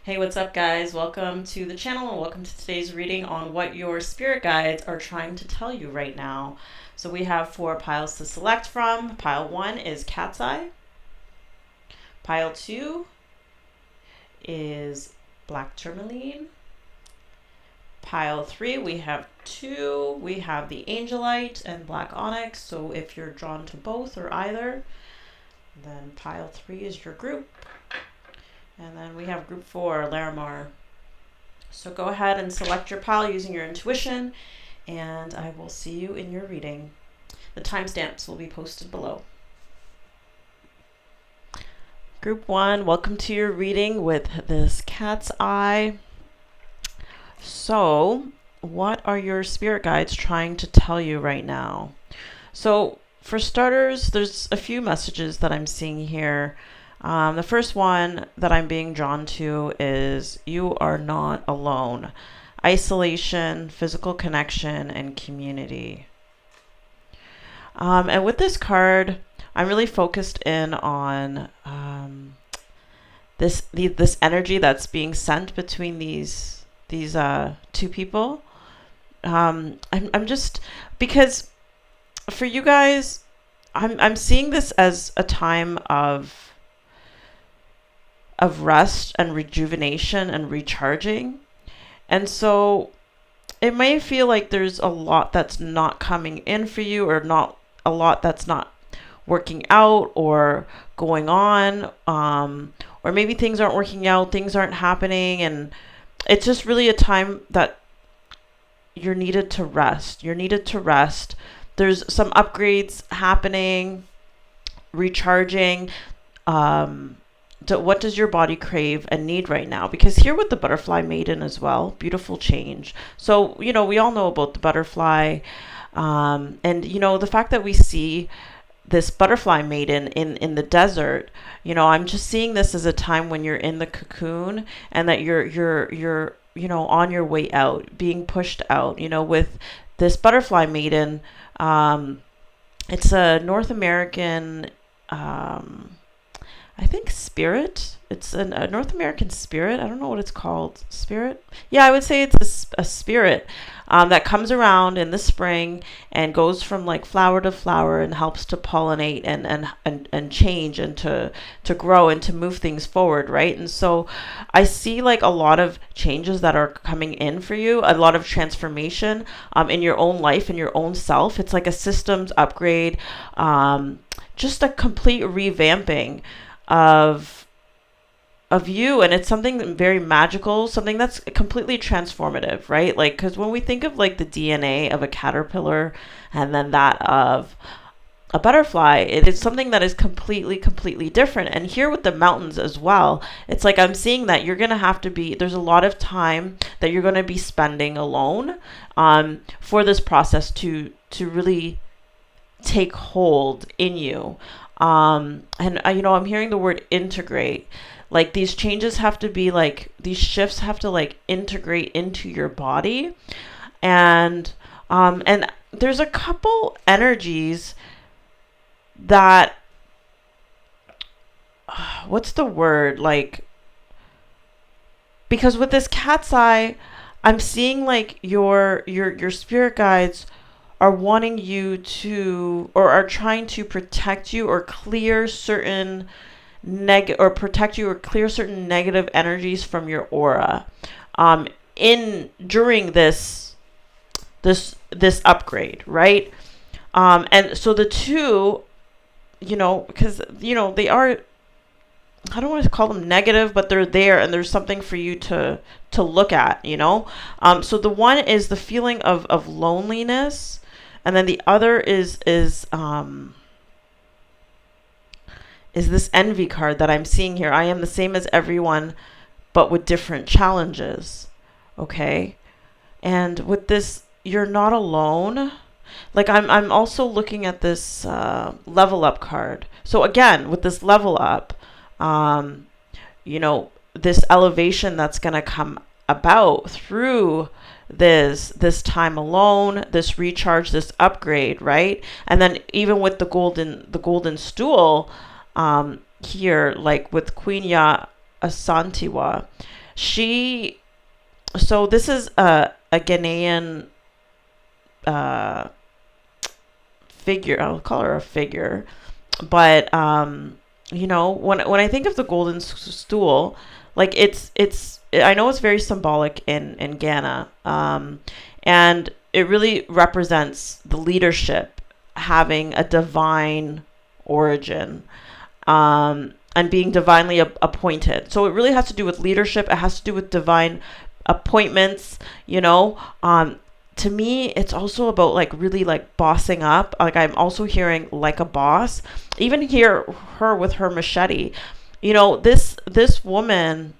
Hey, what's up, guys? Welcome to the channel and welcome to today's reading on what your spirit guides are trying to tell you right now. So, we have 4 piles to select from. Pile 1 is Cat's Eye, pile 2 is Black Tourmaline, pile 3 we have 2. We have the Angelite and Black Onyx. So, if you're drawn to both or either, then pile 3 is your group. And then we have group 4, Larimar. So go ahead and select your pile using your intuition, and I will see you in your reading. The timestamps will be posted below. Group 1, welcome to your reading with this Cat's Eye. So, what are your spirit guides trying to tell you right now? So, for starters, there's a few messages that I'm seeing here. The first one that I'm being drawn to is you are not alone. Isolation, physical connection, and community. And with this card, I'm really focused in on this energy that's being sent between these two people. I'm just, because for you guys, I'm seeing this as a time of rest and rejuvenation and recharging. And so it may feel like there's a lot that's not coming in for you, or not a lot that's not working out or going on, or maybe things aren't working out, things aren't happening, and it's just really a time that you're needed to rest. There's some upgrades happening, recharging. What does your body crave and need right now? Because here with the butterfly maiden as well, beautiful change. So, we all know about the butterfly. And, the fact that we see this butterfly maiden in the desert, I'm just seeing this as a time when you're in the cocoon and that you're on your way out, being pushed out, with this butterfly maiden. It's a North American, I think spirit. It's a North American spirit. I don't know what it's called. Spirit? Yeah, I would say it's a spirit that comes around in the spring and goes from like flower to flower and helps to pollinate and change and to grow and to move things forward, right? And so I see like a lot of changes that are coming in for you, a lot of transformation in your own life, in your own self. It's like a systems upgrade, just a complete revamping of you, and it's something very magical, something that's completely transformative, right? Like, because when we think of like the DNA of a caterpillar and then that of a butterfly, it is something that is completely different. And here with the mountains as well, it's like I'm seeing that you're gonna have to be, there's a lot of time that you're gonna be spending alone for this process to really take hold in you. And I'm hearing the word integrate. Like these changes have to be like, these shifts have to like integrate into your body. And there's a couple energies that, what's the word? Like, because with this Cat's Eye, I'm seeing like your spirit guides are wanting you to, or are trying to protect you or clear certain certain negative energies from your aura during this upgrade, right? And so the two, because they are, I don't want to call them negative, but they're there, and there's something for you to look at, so the one is the feeling of loneliness. And then the other is this envy card that I'm seeing here. I am the same as everyone, but with different challenges. Okay. And with this, you're not alone. Like I'm also looking at this level up card. So again, with this level up, this elevation that's going to come about through this time alone, this recharge, this upgrade, right? And then even with the golden stool here, like with Queen Ya Asantiwa, She, so this is a Ghanaian uh, figure. I'll call her a figure. But when I think of the golden stool, like it's I know it's very symbolic in Ghana, and it really represents the leadership having a divine origin, and being divinely appointed. So it really has to do with leadership. It has to do with divine appointments. To me, it's also about like really like bossing up. Like I'm also hearing like a boss. Even hear her with her machete. This woman,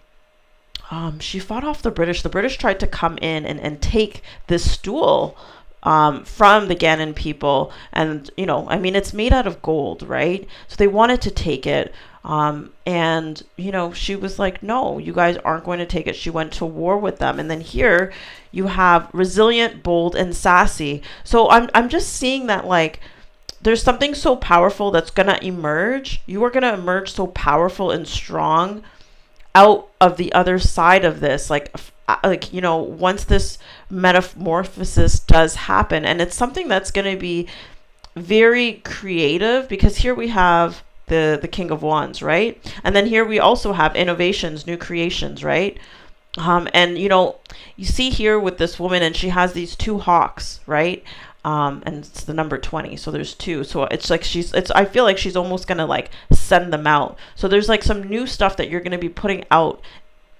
she fought off the British. The British tried to come in and take this stool from the Ghanaian people. And, it's made out of gold, right? So they wanted to take it. And she was like, no, you guys aren't going to take it. She went to war with them. And then here you have resilient, bold, and sassy. So I'm just seeing that, like, there's something so powerful that's going to emerge. You are going to emerge so powerful and strong out of the other side of this. Once this metamorphosis does happen, and it's something that's going to be very creative, because here we have the King of Wands, right? And then here we also have innovations, new creations, right? And you see here with this woman, and she has these two hawks, right? And it's the number 20, so there's two. So it's like I feel like she's almost gonna like send them out. So there's like some new stuff that you're gonna be putting out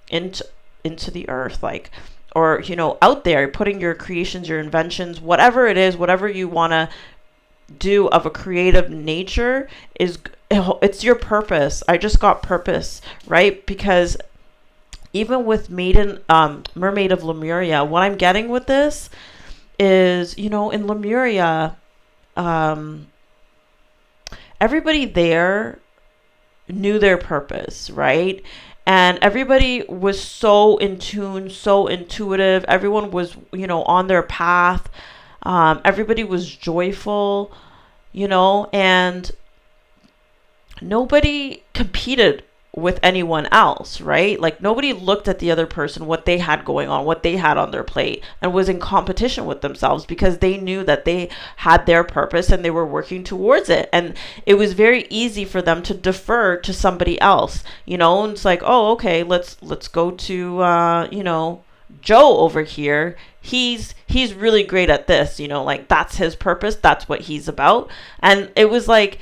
into the earth, like, or out there, putting your creations, your inventions, whatever it is, whatever you wanna do of a creative nature, it's your purpose. I just got purpose, right? Because even with Mermaid of Lemuria, what I'm getting with this is, in Lemuria, everybody there knew their purpose, right? And everybody was so in tune, so intuitive. Everyone was, on their path. Everybody was joyful, and nobody competed with anyone else, right? Like nobody looked at the other person, what they had going on, what they had on their plate, and was in competition with themselves, because they knew that they had their purpose and they were working towards it. And it was very easy for them to defer to somebody else, and it's like, oh, okay, let's go to, Joe over here. He's really great at this, like that's his purpose. That's what he's about. And it was like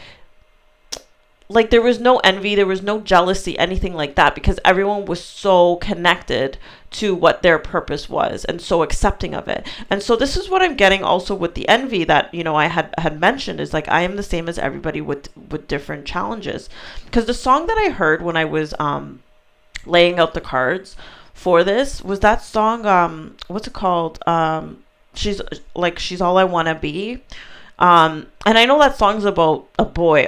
there was no envy, there was no jealousy, anything like that, because everyone was so connected to what their purpose was and so accepting of it. And so this is what I'm getting also with the envy that, I had mentioned, is like, I am the same as everybody with different challenges. Because the song that I heard when I was laying out the cards for this was that song, what's it called? She's All I Wanna Be. And I know that song's about a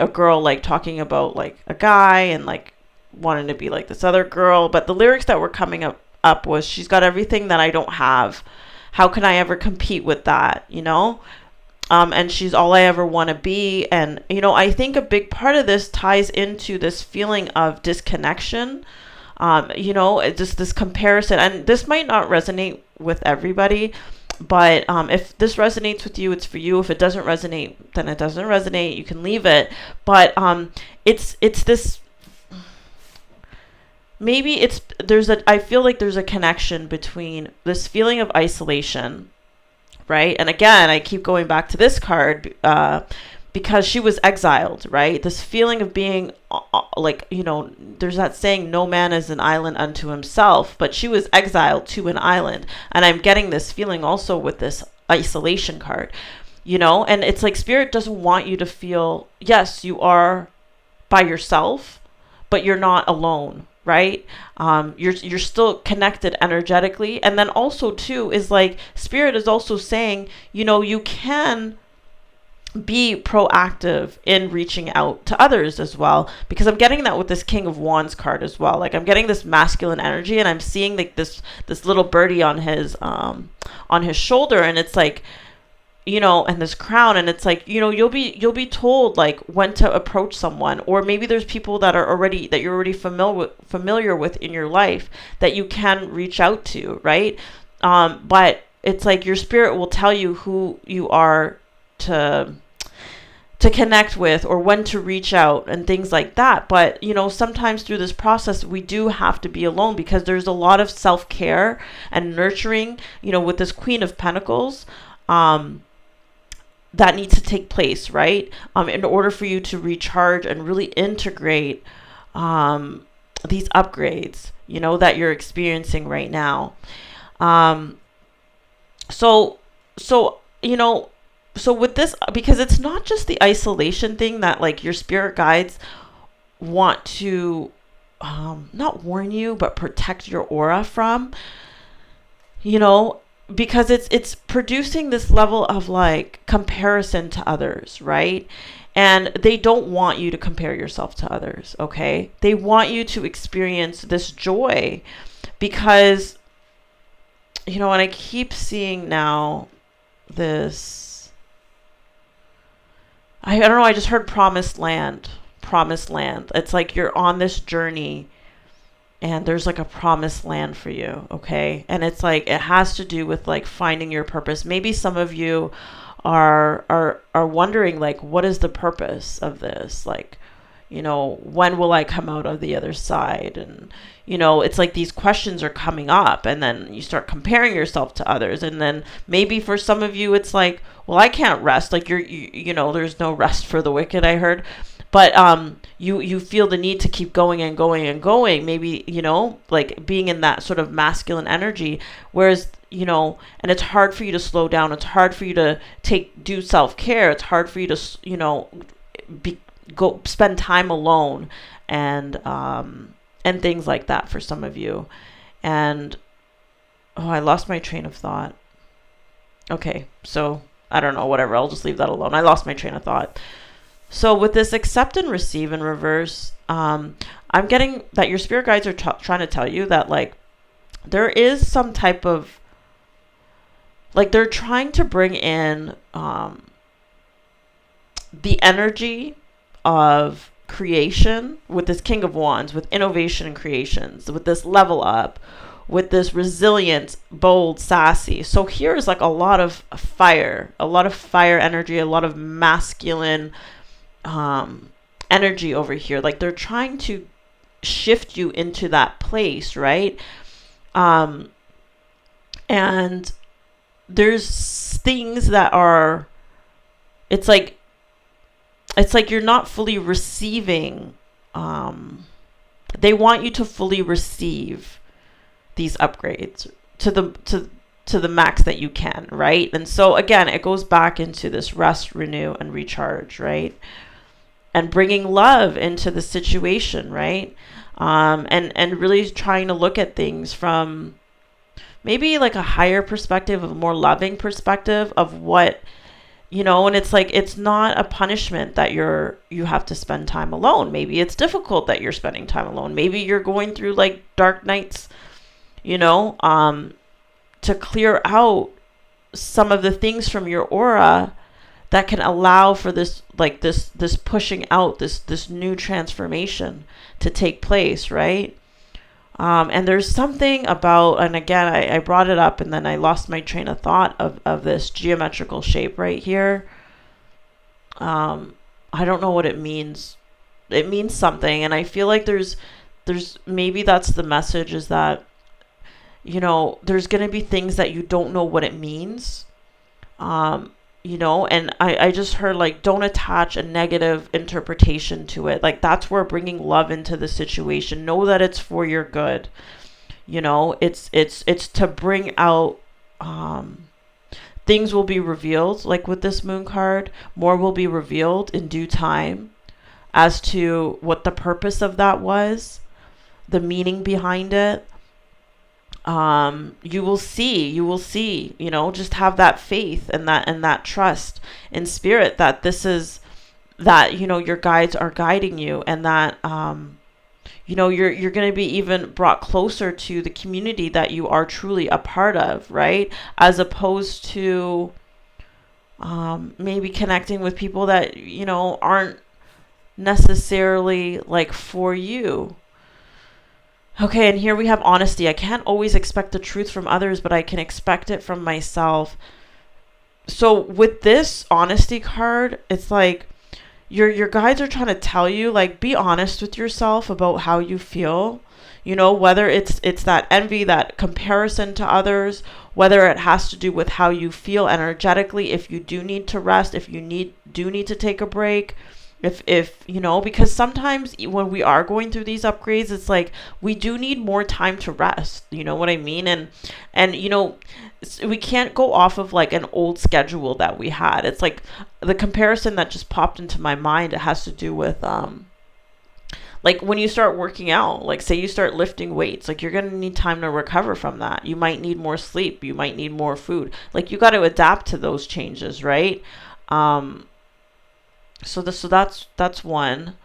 girl, like talking about like a guy and like wanting to be like this other girl. But the lyrics that were coming up was, she's got everything that I don't have. How can I ever compete with that? And she's all I ever want to be. And, I think a big part of this ties into this feeling of disconnection. Just this comparison, and this might not resonate with everybody. But if this resonates with you, it's for you. If it doesn't resonate, then it doesn't resonate. You can leave it. But it's this. Maybe I feel like there's a connection between this feeling of isolation, right? And again, I keep going back to this card because she was exiled, right? This feeling of being there's that saying, no man is an island unto himself, but she was exiled to an island. And I'm getting this feeling also with this isolation card, and it's like Spirit doesn't want you to feel, yes, you are by yourself, but you're not alone, right? You're still connected energetically. And then also too is like Spirit is also saying, you can be proactive in reaching out to others as well, because I'm getting that with this King of Wands card as well. Like I'm getting this masculine energy, and I'm seeing like this little birdie on his shoulder, and it's like and this crown, and it's like, you'll be told like when to approach someone, or maybe there's people that you're already familiar with in your life that you can reach out to, right? But it's like your spirit will tell you who you are to connect with, or when to reach out and things like that. But sometimes through this process we do have to be alone, because there's a lot of self-care and nurturing, with this Queen of Pentacles, that needs to take place, right? In order for you to recharge and really integrate these upgrades, that you're experiencing right now. So with this, because it's not just the isolation thing that like your spirit guides want to not warn you, but protect your aura from, because it's producing this level of like comparison to others, right? And they don't want you to compare yourself to others, okay? They want you to experience this joy, because and I keep seeing now this, I don't know, I just heard promised land. It's like you're on this journey and there's like a promised land for you, okay? And it's like, it has to do with like finding your purpose. Maybe some of you are wondering like, what is the purpose of this? Like, when will I come out of the other side? And it's like these questions are coming up, and then you start comparing yourself to others, and then maybe for some of you it's like, well, I can't rest. Like there's no rest for the wicked, I heard. But you feel the need to keep going and going and going, maybe, like being in that sort of masculine energy, whereas, and it's hard for you to slow down. It's hard for you to do self-care. It's hard for you to, go spend time alone, and things like that for some of you. And, I lost my train of thought. Okay, so I don't know, whatever. I'll just leave that alone. I lost my train of thought. So with this accept and receive in reverse, I'm getting that your spirit guides are trying to tell you that like there is some type of, like they're trying to bring in the energy of creation with this King of Wands, with innovation and creations, with this level up, with this resilient, bold, sassy. So here's like a lot of fire energy, a lot of masculine energy over here. Like they're trying to shift you into that place, right? And there's things that are, it's like you're not fully receiving. They want you to fully receive these upgrades to the max that you can, right? And so again, it goes back into this rest, renew, and recharge, right? And bringing love into the situation, right? And really trying to look at things from maybe like a higher perspective, a more loving perspective of what, and it's like, it's not a punishment that you have to spend time alone. Maybe it's difficult that you're spending time alone. Maybe you're going through like dark nights, to clear out some of the things from your aura that can allow for this, like this pushing out, this new transformation to take place, right? And there's something about, and again, I brought it up and then I lost my train of thought of this geometrical shape right here. I don't know what it means. It means something. And I feel like there's maybe that's the message, is that, there's going to be things that you don't know what it means. And I just heard like, don't attach a negative interpretation to it. Like that's where bringing love into the situation. Know that it's for your good. It's to bring out, things will be revealed. Like with this moon card, more will be revealed in due time as to what the purpose of that was, the meaning behind it. You will see, just have that faith and that trust in spirit that this is, that, your guides are guiding you, and that, you're going to be even brought closer to the community that you are truly a part of, right? As opposed to, Maybe connecting with people that, aren't necessarily like for you. Okay, and here we have honesty. I can't always expect the truth from others, but I can expect it from myself. So with this honesty card, it's like your guides are trying to tell you, like, be honest with yourself about how you feel. Whether it's that envy, that comparison to others, whether it has to do with how you feel energetically, if you do need to rest, if you do need to take a break, if because sometimes when we are going through these upgrades, it's like we do need more time to rest. You know what I mean? And we can't go off of like an old schedule that we had. It's like the comparison that just popped into my mind. It has to do with like when you start working out, like say you start lifting weights, like you're going to need time to recover from that. You might need more sleep, you might need more food. Like you got to adapt to those changes, right? So that's one.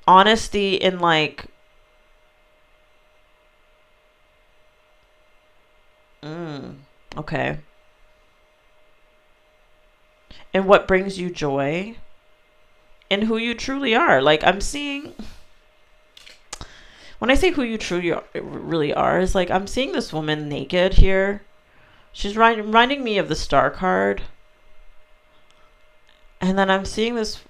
Honesty in like okay. And what brings you joy and who you truly are. Like I'm seeing when I say who you truly really are, is like I'm seeing this woman naked here. She's reminding me of the star card. And then I'm seeing this,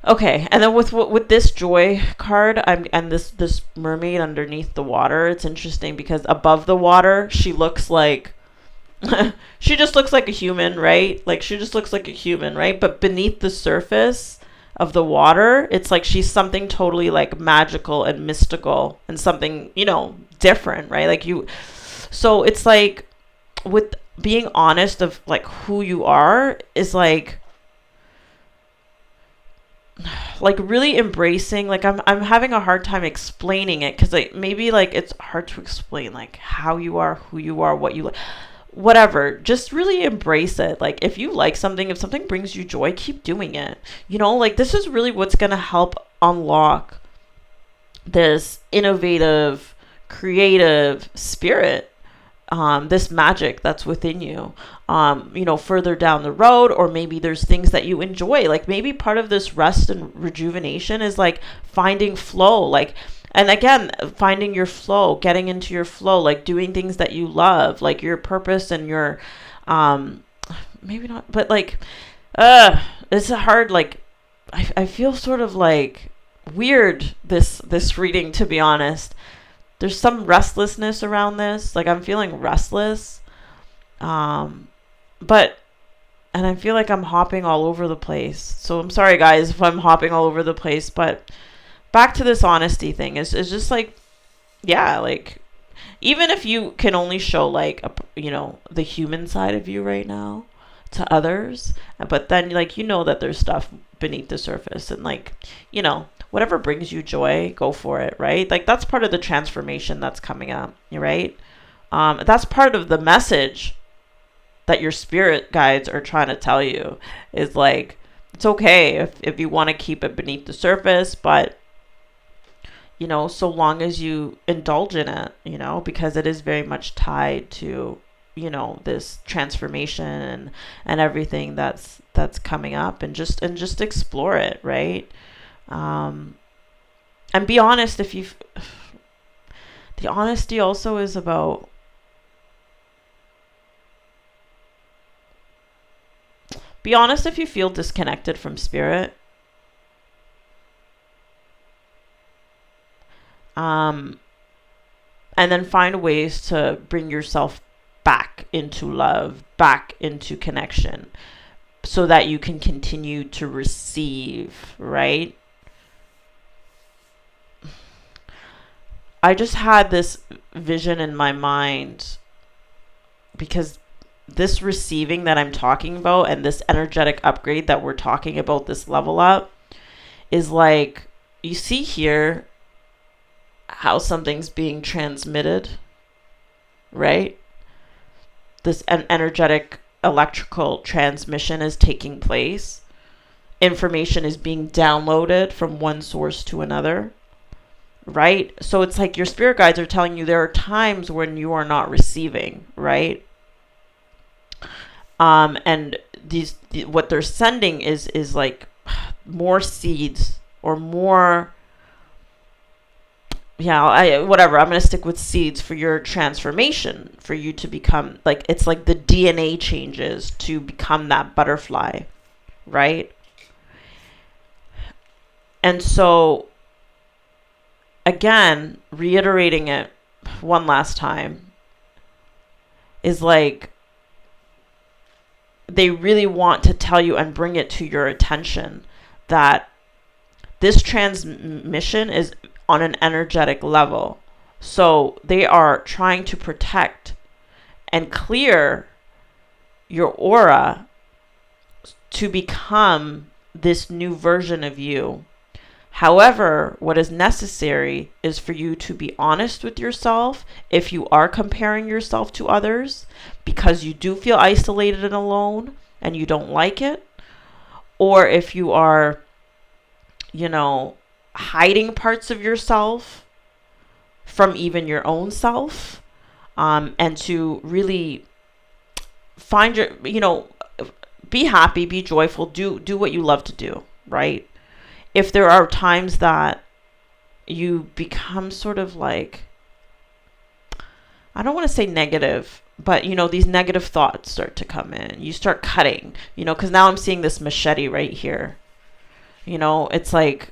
okay. And then with this joy card, and this mermaid underneath the water. It's interesting because above the water, she looks like she just looks like a human, right? Like she just looks like a human, right? But beneath the surface of the water, it's like she's something totally like magical and mystical and something, different, right? So it's like with being honest of like who you are is like really embracing, like I'm having a hard time explaining it because like maybe like it's hard to explain like how you are, who you are, what you like, whatever. Just really embrace it. Like if you like something, if something brings you joy, keep doing it. Like this is really what's going to help unlock this innovative, creative spirit, this magic that's within you, further down the road. Or maybe there's things that you enjoy. Like maybe part of this rest and rejuvenation is like finding flow, like, and again, finding your flow, getting into your flow, like doing things that you love, like your purpose and your, maybe not, but like, it's hard. Like, I feel sort of like weird, this reading, to be honest. There's some restlessness around this. Like I'm feeling restless. But, and I feel like I'm hopping all over the place. So I'm sorry guys if I'm hopping all over the place, but back to this honesty thing is just like, yeah, like even if you can only show like the human side of you right now to others, but then like that there's stuff beneath the surface, and like whatever brings you joy, go for it, right? Like that's part of the transformation that's coming up, right? That's part of the message that your spirit guides are trying to tell you, is like it's okay if you want to keep it beneath the surface, but so long as you indulge in it, because it is very much tied to, this transformation and everything that's coming up, and just explore it, right? And be honest the honesty also is about be honest if you feel disconnected from spirit. And then find ways to bring yourself back into love, back into connection, so that you can continue to receive, right? I just had this vision in my mind because this receiving that I'm talking about and this energetic upgrade that we're talking about, this level up, is like, you see here how something's being transmitted, right? This energetic electrical transmission is taking place. Information is being downloaded from one source to another, right? So it's like your spirit guides are telling you there are times when you are not receiving, right? And what they're sending is like more seeds or more. Yeah, whatever. I'm gonna stick with seeds for your transformation, for you to become like, it's like the DNA changes to become that butterfly, right? And so, again, reiterating it one last time, is like they really want to tell you and bring it to your attention that this transmission is on an energetic level. So they are trying to protect and clear your aura to become this new version of you. However, what is necessary is for you to be honest with yourself if you are comparing yourself to others, because you do feel isolated and alone and you don't like it, or if you are, hiding parts of yourself from even your own self, and to really find your, be happy, be joyful, do what you love to do, right? If there are times that you become sort of like, I don't want to say negative, but these negative thoughts start to come in. You start cutting, because now I'm seeing this machete right here. It's like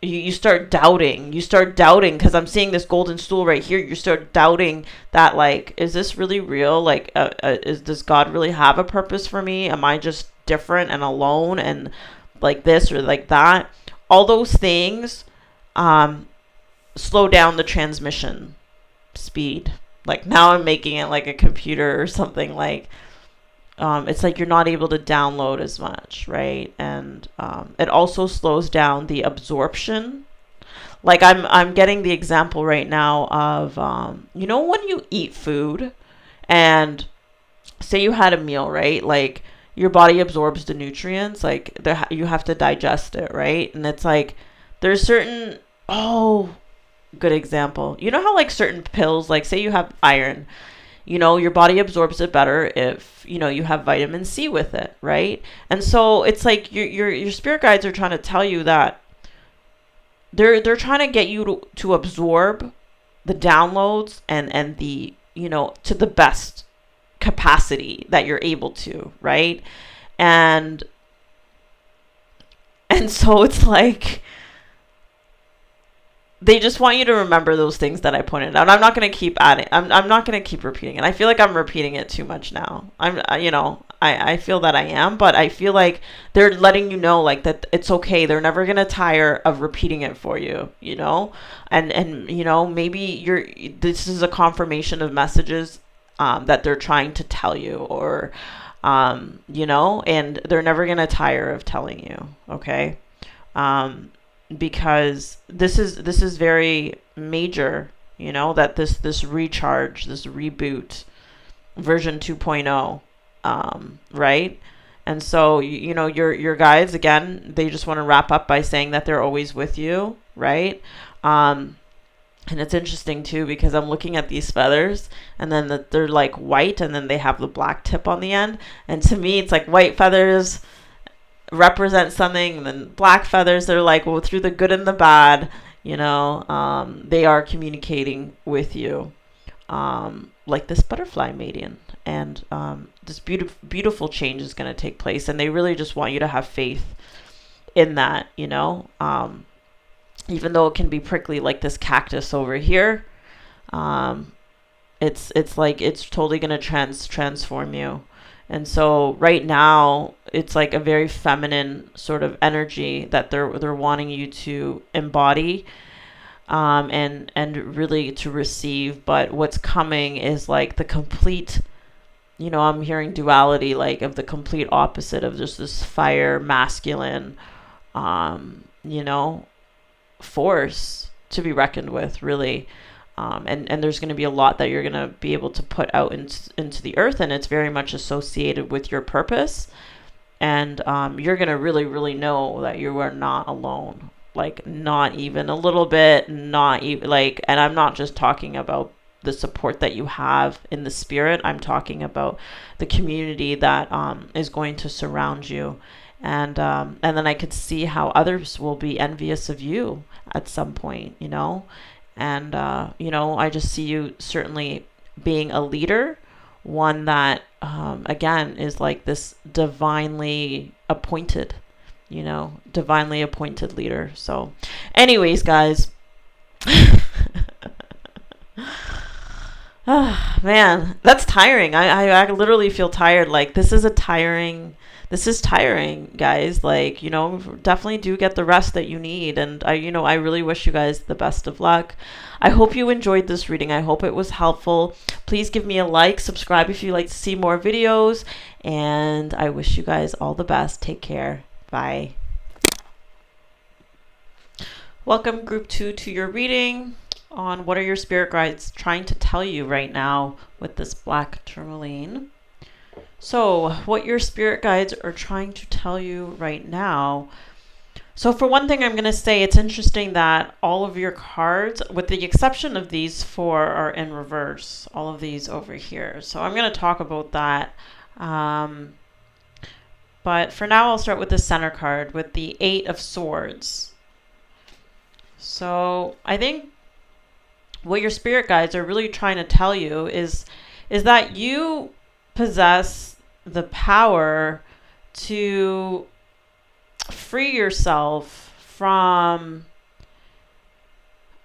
you start doubting. Because I'm seeing this golden stool right here. You start doubting that, like, is this really real? Like, does God really have a purpose for me? Am I just different and alone and like this or like that? All those things slow down the transmission speed. Like, now I'm making it like a computer or something. Like, it's like you're not able to download as much, right? And it also slows down the absorption. Like, I'm getting the example right now of when you eat food and say you had a meal, right? Like, your body absorbs the nutrients, like you have to digest it, right? And it's like there's certain, good example. You know how like certain pills, like say you have iron, your body absorbs it better if you have vitamin C with it, right? And so it's like your spirit guides are trying to tell you that they're trying to get you to absorb the downloads and the to the best capacity that you're able to, right? And so it's like they just want you to remember those things that I pointed out. I'm not going to keep adding. I'm not going to keep repeating it. I feel like I'm repeating it too much now. I feel that I am, but I feel like they're letting you know, like, that it's okay. They're never going to tire of repeating it for you, and maybe this is a confirmation of messages that they're trying to tell you, or, and they're never going to tire of telling you. Okay. Because this is very major, that this recharge, this reboot, version 2.0, right? And so, your guides, again, they just want to wrap up by saying that they're always with you, right? And it's interesting too, because I'm looking at these feathers, and then they're like white, and then they have the black tip on the end. And to me, it's like white feathers represent something, and then black feathers, they're like, well, through the good and the bad, they are communicating with you, like this butterfly mating. And this beautiful change is going to take place, and they really just want you to have faith in that, even though it can be prickly, like this cactus over here. It's like it's totally going to transform you. And so right now, it's like a very feminine sort of energy that they're wanting you to embody, and really to receive. But what's coming is like the complete, I'm hearing duality, like of the complete opposite of just this fire, masculine, force to be reckoned with, really. And there's going to be a lot that you're going to be able to put out into the earth, and it's very much associated with your purpose. And you're going to really, really know that you are not alone, like not even a little bit, not even like, and I'm not just talking about the support that you have in the spirit. I'm talking about the community that is going to surround you. And then I could see how others will be envious of you at some point, you know. And you know, I just see you certainly being a leader, one that again is like this divinely appointed, you know, divinely appointed leader. So anyways, guys, man, that's tiring. I literally feel tired. Like this is tiring, guys. Like, you know, definitely do get the rest that you need. And I really wish you guys the best of luck. I hope you enjoyed this reading. I hope it was helpful. Please give me a like, subscribe if you'd like to see more videos. And I wish you guys all the best. Take care. Bye. Welcome, Group 2, to your reading on what are your spirit guides trying to tell you right now with this black tourmaline. So what your spirit guides are trying to tell you right now. So for one thing, I'm going to say it's interesting that all of your cards, with the exception of these 4, are in reverse. All of these over here. So I'm going to talk about that. But for now, I'll start with the center card with the 8 of Swords. So I think what your spirit guides are really trying to tell you is that you possess the power to free yourself from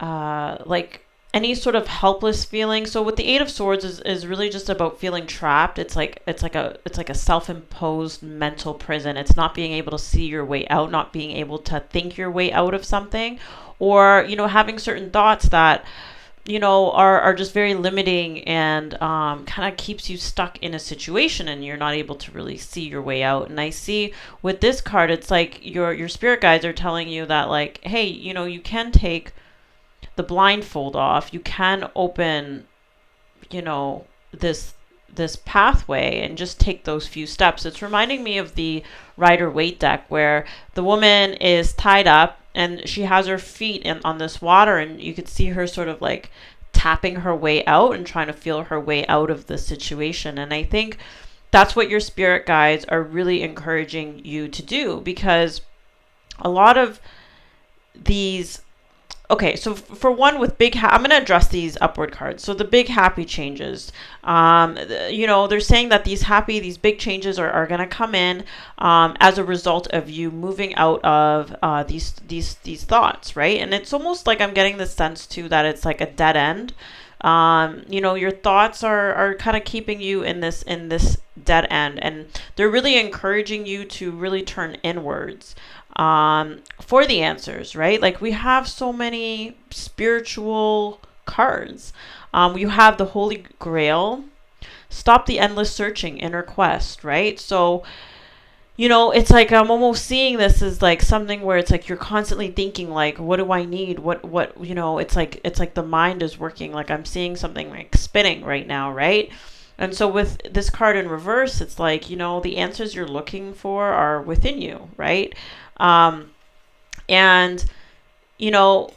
like any sort of helpless feeling. So with the 8 of Swords is really just about feeling trapped. It's like a self-imposed mental prison. It's not being able to see your way out, not being able to think your way out of something, or, you know, having certain thoughts that, you know, are just very limiting and kind of keeps you stuck in a situation and you're not able to really see your way out. And I see with this card, it's like your spirit guides are telling you that, like, hey, you know, you can take the blindfold off. You can open, you know, this pathway and just take those few steps. It's reminding me of the Rider-Waite deck where the woman is tied up and she has her feet on this water, and you could see her sort of like tapping her way out and trying to feel her way out of the situation. And I think that's what your spirit guides are really encouraging you to do, because a lot of these, okay, so for one, with I'm going to address these upward cards. So the big happy changes, you know, they're saying that these big changes are going to come in as a result of you moving out of these thoughts, right? And it's almost like I'm getting the sense too that it's like a dead end. You know, your thoughts are kind of keeping you in this dead end, and they're really encouraging you to really turn inwards for the answers, right? Like we have so many spiritual cards. You have the Holy Grail, stop the endless searching, inner quest, right? So, you know, it's like I'm almost seeing this as like something where it's like you're constantly thinking like, what do I need? What, you know, it's like the mind is working. Like I'm seeing something like spinning right now, right? And so with this card in reverse, it's like, you know, the answers you're looking for are within you, right? And, you know,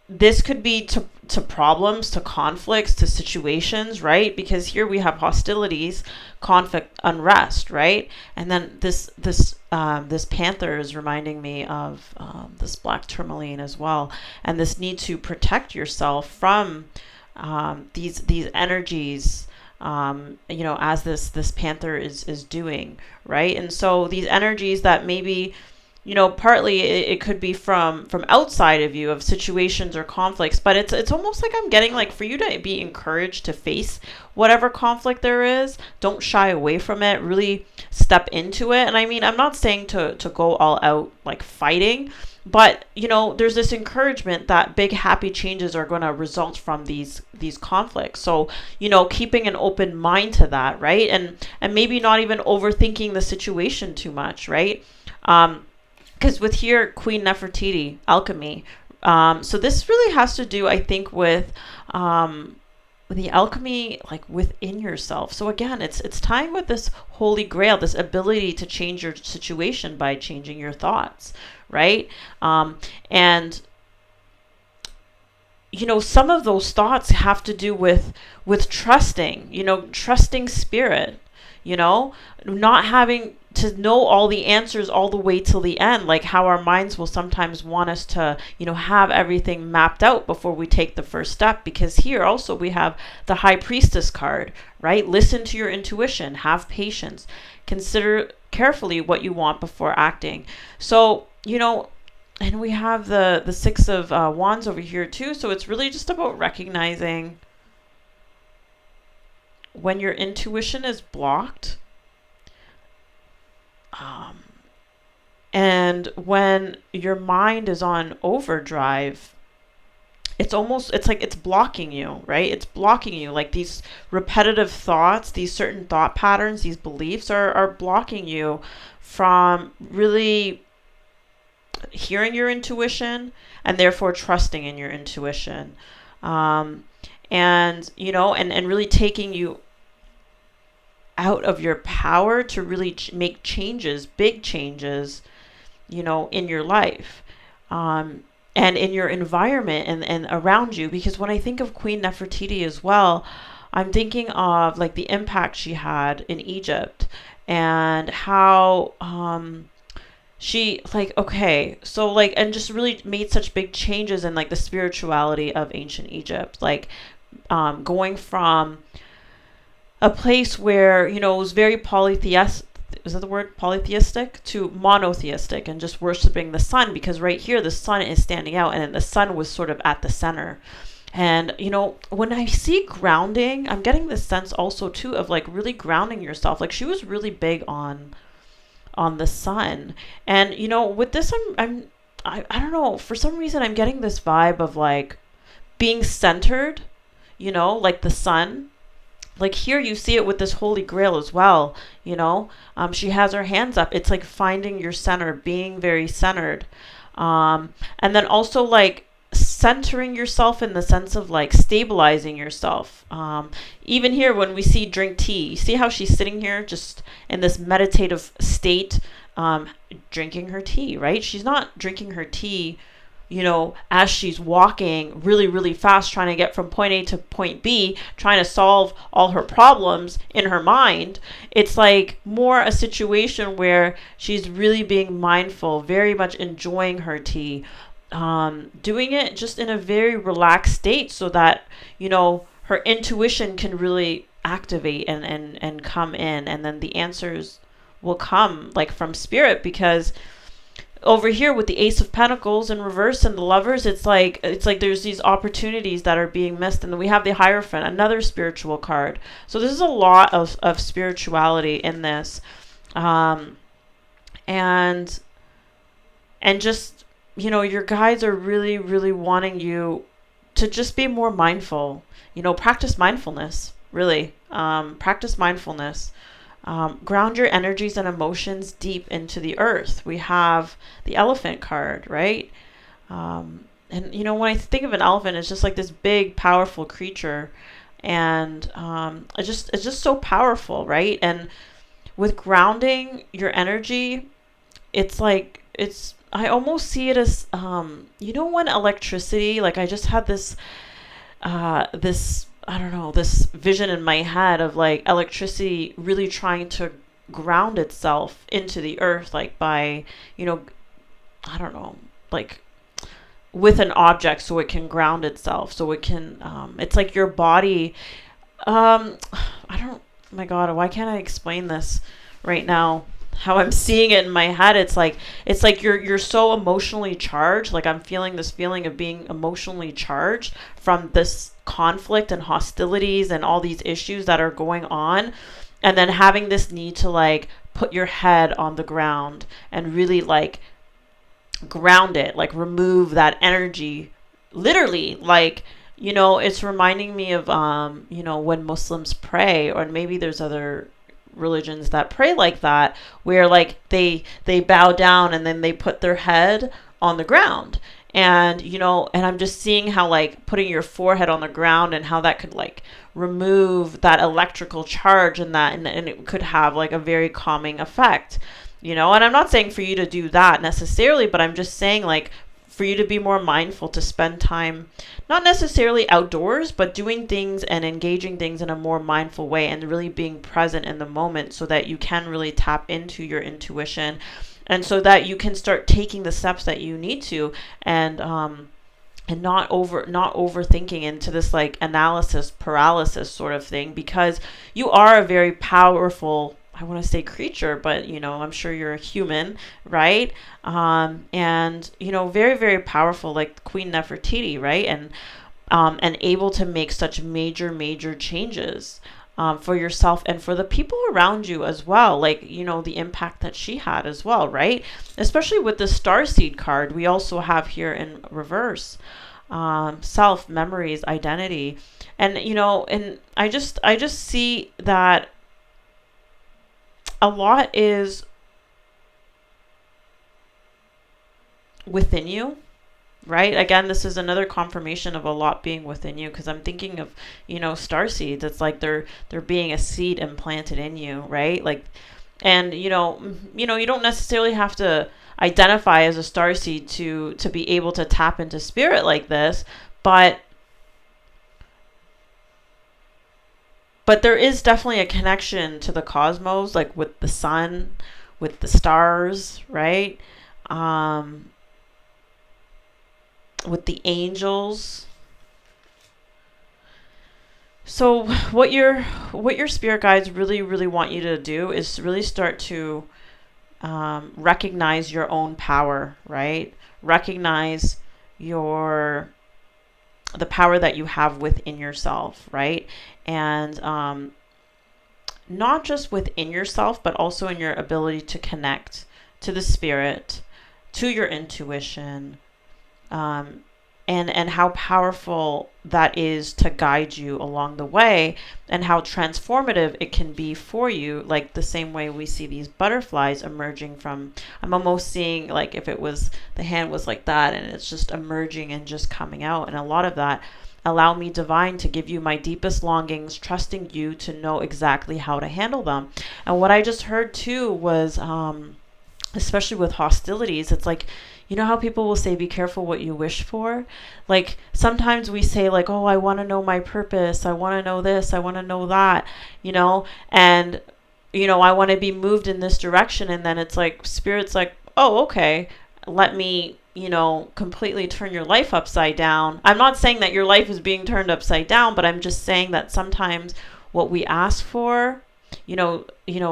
this could be to problems, to conflicts, to situations, right? Because here we have hostilities, conflict, unrest, right? And then this panther is reminding me of this black tourmaline as well, and this need to protect yourself from these energies. You know, as this panther is doing, right? And so these energies that maybe, you know, partly it could be from outside of you, of situations or conflicts, but it's almost like I'm getting like for you to be encouraged to face whatever conflict there is. Don't shy away from it, really step into it. And I mean, I'm not saying to go all out like fighting, but, you know, there's this encouragement that big happy changes are going to result from these conflicts. So, you know, keeping an open mind to that, right? And maybe not even overthinking the situation too much, right? Because with here, Queen Nefertiti, alchemy. So this really has to do, I think, with the alchemy, like within yourself. So again, it's tying with this Holy Grail, this ability to change your situation by changing your thoughts, right? And some of those thoughts have to do with trusting, trusting spirit, not having to know all the answers all the way till the end, like how our minds will sometimes want us to, have everything mapped out before we take the first step. Because here also we have the High Priestess card, right? Listen to your intuition, have patience, consider carefully what you want before acting. So, and we have the Six of Wands over here too. So it's really just about recognizing when your intuition is blocked, and when your mind is on overdrive, it's like it's blocking you, right? It's blocking you. Like these repetitive thoughts, these certain thought patterns, these beliefs are blocking you from really hearing your intuition and therefore trusting in your intuition. And really taking you out of your power to really make changes, big changes, in your life, and in your environment and around you. Because when I think of Queen Nefertiti as well, I'm thinking of like the impact she had in Egypt and how she and just really made such big changes in like the spirituality of ancient Egypt, like going from a place where, it was very polytheistic, is that the word, polytheistic, to monotheistic and just worshiping the sun, because right here the sun is standing out and the sun was sort of at the center. And, when I see grounding, I'm getting this sense also too of like really grounding yourself. Like she was really big on the sun. And, with this, I don't know, for some reason I'm getting this vibe of like being centered, like the sun. Like here you see it with this Holy Grail as well, she has her hands up. It's like finding your center, being very centered. And then also like centering yourself in the sense of like stabilizing yourself. Even here when we see drink tea, you see how she's sitting here just in this meditative state, drinking her tea, right? She's not drinking her tea as she's walking really, really fast, trying to get from point A to point B, trying to solve all her problems in her mind. It's like more a situation where she's really being mindful, very much enjoying her tea, doing it just in a very relaxed state so that, her intuition can really activate and come in. And then the answers will come like from spirit, because over here with the Ace of Pentacles in reverse and the Lovers, it's like there's these opportunities that are being missed. And then we have the Hierophant, another spiritual card. So this is a lot of spirituality in this. And just, your guides are really, really wanting you to just be more mindful, practice mindfulness, really. Practice mindfulness. Ground your energies and emotions deep into the earth. We have the Elephant card, right? And when I think of an elephant, it's just like this big, powerful creature, and it's just so powerful, right? And with grounding your energy, I almost see it as when electricity, like I just had this I don't know, this vision in my head of like electricity really trying to ground itself into the earth, like by, I don't know, like with an object so it can ground itself, so it can, it's like your body, my God, why can't I explain this right now? How I'm seeing it in my head, it's like you're so emotionally charged. Like I'm feeling this feeling of being emotionally charged from this conflict and hostilities and all these issues that are going on, and then having this need to like put your head on the ground and really like ground it, like remove that energy, literally. Like, it's reminding me of when Muslims pray, or maybe there's other religions that pray like that, where like they bow down and then they put their head on the ground, and and I'm just seeing how like putting your forehead on the ground and how that could like remove that electrical charge and it could have like a very calming effect, and I'm not saying for you to do that necessarily, but I'm just saying like for you to be more mindful, to spend time, not necessarily outdoors, but doing things and engaging things in a more mindful way and really being present in the moment so that you can really tap into your intuition and so that you can start taking the steps that you need to, and not overthinking into this like analysis paralysis sort of thing, because you are a very powerful, I want to say creature, but I'm sure you're a human, right? And very, very powerful, like Queen Nefertiti, right? And able to make such major changes for yourself and for the people around you as well, like the impact that she had as well, right? Especially with the Starseed card we also have here in reverse. Self, memories, identity, and and I just see that a lot is within you, right? Again, this is another confirmation of a lot being within you, because I'm thinking of star seeds. It's like they're being a seed implanted in you, right? Like, and you don't necessarily have to identify as a star seed to be able to tap into spirit like this, but there is definitely a connection to the cosmos, like with the sun, with the stars, right? With the angels. So what your spirit guides really want you to do is really start to recognize your own power, right? Recognize the power that you have within yourself, right? And not just within yourself, but also in your ability to connect to the spirit, to your intuition, and how powerful that is to guide you along the way, and how transformative it can be for you, like the same way we see these butterflies emerging from, I'm almost seeing like if it was, the hand was like that and it's just emerging and just coming out. And a lot of that, allow me, divine, to give you my deepest longings, trusting you to know exactly how to handle them. And what I just heard too was, especially with hostilities, it's like, how people will say, be careful what you wish for. Like sometimes we say like, oh, I want to know my purpose. I want to know this. I want to know that, and, I want to be moved in this direction. And then it's like, spirit's like, oh, okay, let me, completely turn your life upside down. I'm not saying that your life is being turned upside down, but I'm just saying that sometimes what we ask for,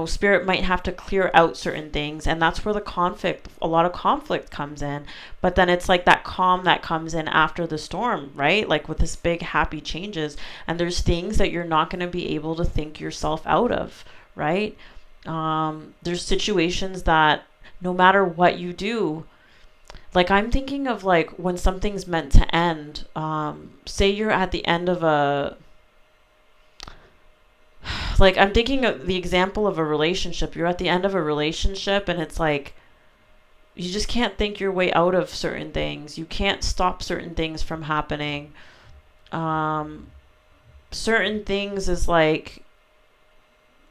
spirit might have to clear out certain things, and that's where a lot of conflict comes in. But then it's like that calm that comes in after the storm, right? Like with this big happy changes, and there's things that you're not going to be able to think yourself out of, right? There's situations that no matter what you do, like I'm thinking of like when something's meant to end, say you're at the end of like I'm thinking of the example of a relationship. You're at the end of a relationship and it's like you just can't think your way out of certain things. You can't stop certain things from happening. Certain things is like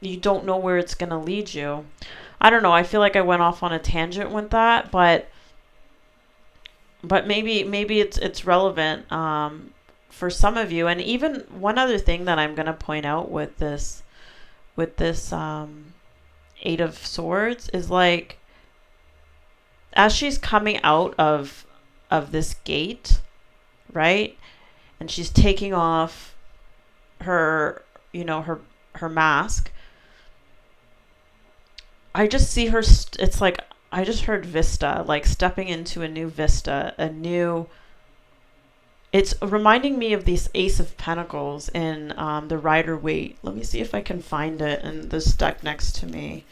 you don't know where it's going to lead you. I don't know. I feel like I went off on a tangent with that, but maybe it's relevant for some of you. And even one other thing that I'm going to point out with this Eight of Swords is like, as she's coming out of this gate, right? And she's taking off her mask. I just see her, it's like, I just heard vista, like stepping into a new vista, it's reminding me of this Ace of Pentacles in the Rider-Waite. Let me see if I can find it in this deck next to me.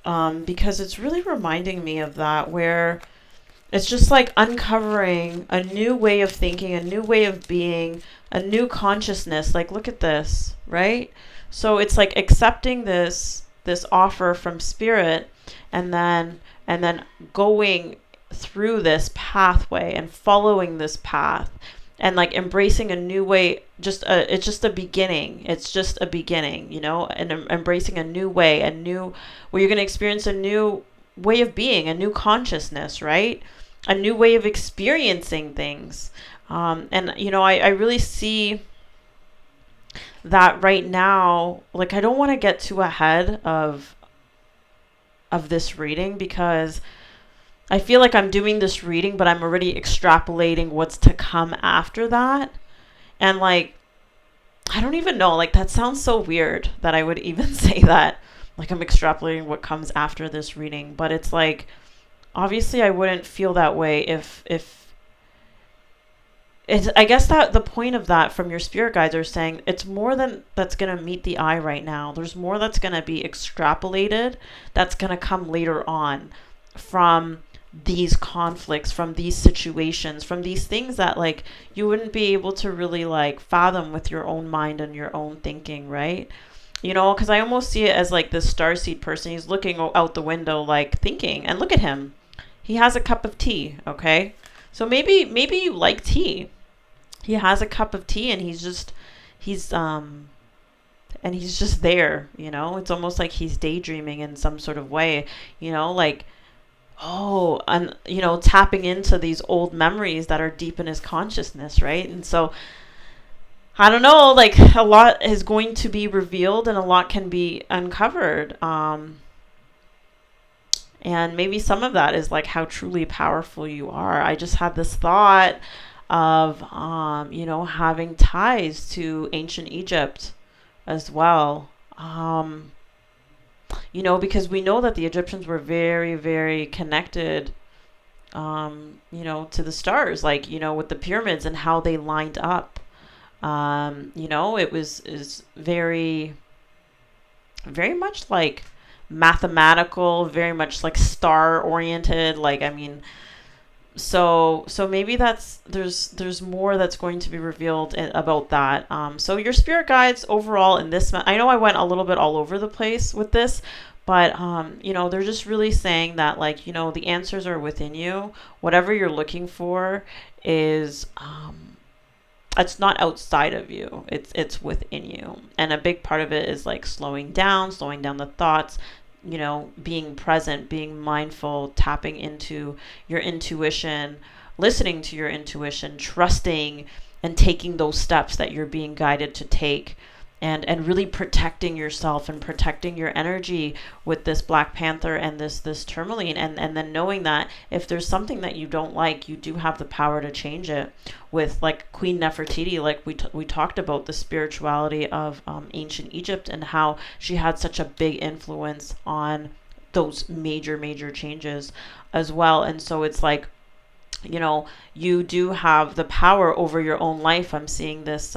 Because it's really reminding me of that, where it's just like uncovering a new way of thinking, a new way of being, a new consciousness. Like, look at this, right? So it's like accepting this offer from spirit, and then going through this pathway and following this path, and like embracing a new way. It's just a beginning. It's just a beginning, and embracing a new way, where you're going to experience a new way of being, a new consciousness, right? a new way of experiencing things. And I really see that right now. Like, I don't want to get too ahead of this reading, because I feel like I'm doing this reading, but I'm already extrapolating what's to come after that. And like, I don't even know, like, that sounds so weird that I would even say that. Like, I'm extrapolating what comes after this reading. But it's like, obviously I wouldn't feel that way if it's, I guess that the point of that from your spirit guides are saying it's more than that's going to meet the eye right now. There's more that's going to be extrapolated, that's going to come later on from these conflicts, from these situations, from these things that like you wouldn't be able to really like fathom with your own mind and your own thinking, right? Because I almost see it as like this starseed person. He's looking out the window, like thinking, and look at him. He has a cup of tea, okay? So maybe you like tea. He has a cup of tea and he's just there, It's almost like he's daydreaming in some sort of way, like, oh, and tapping into these old memories that are deep in his consciousness, right? And so I don't know, like, a lot is going to be revealed and a lot can be uncovered. And maybe some of that is like how truly powerful you are. I just had this thought of, having ties to ancient Egypt as well. Because we know that the Egyptians were very, very connected, to the stars, like, with the pyramids and how they lined up. It is very, very much like mathematical, very much like star oriented. Like, I mean, so maybe there's more that's going to be revealed about that. So your spirit guides overall in this, I know I went a little bit all over the place with this, but they're just really saying that, like, the answers are within you. Whatever you're looking for is it's not outside of you, it's within you. And a big part of it is like slowing down the thoughts, being present, being mindful, tapping into your intuition, listening to your intuition, trusting and taking those steps that you're being guided to take, and really protecting yourself and protecting your energy with this Black Panther and this Tourmaline, and then knowing that if there's something that you don't like, you do have the power to change it. With like Queen Nefertiti, like we talked about the spirituality of ancient Egypt and how she had such a big influence on those major changes as well. And so it's like, you do have the power over your own life. I'm seeing this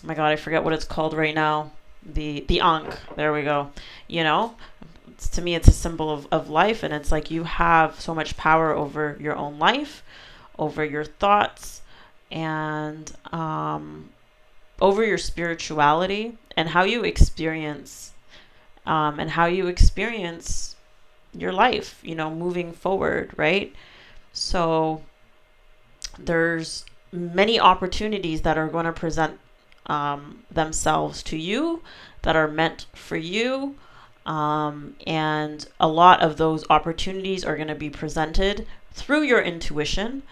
oh my god, I forget what it's called right now. The Ankh. There we go. To me, it's a symbol of life, and it's like you have so much power over your own life, over your thoughts, and over your spirituality and how you experience your life, moving forward, right? So there's many opportunities that are going to present themselves to you that are meant for you, and a lot of those opportunities are going to be presented through your intuition.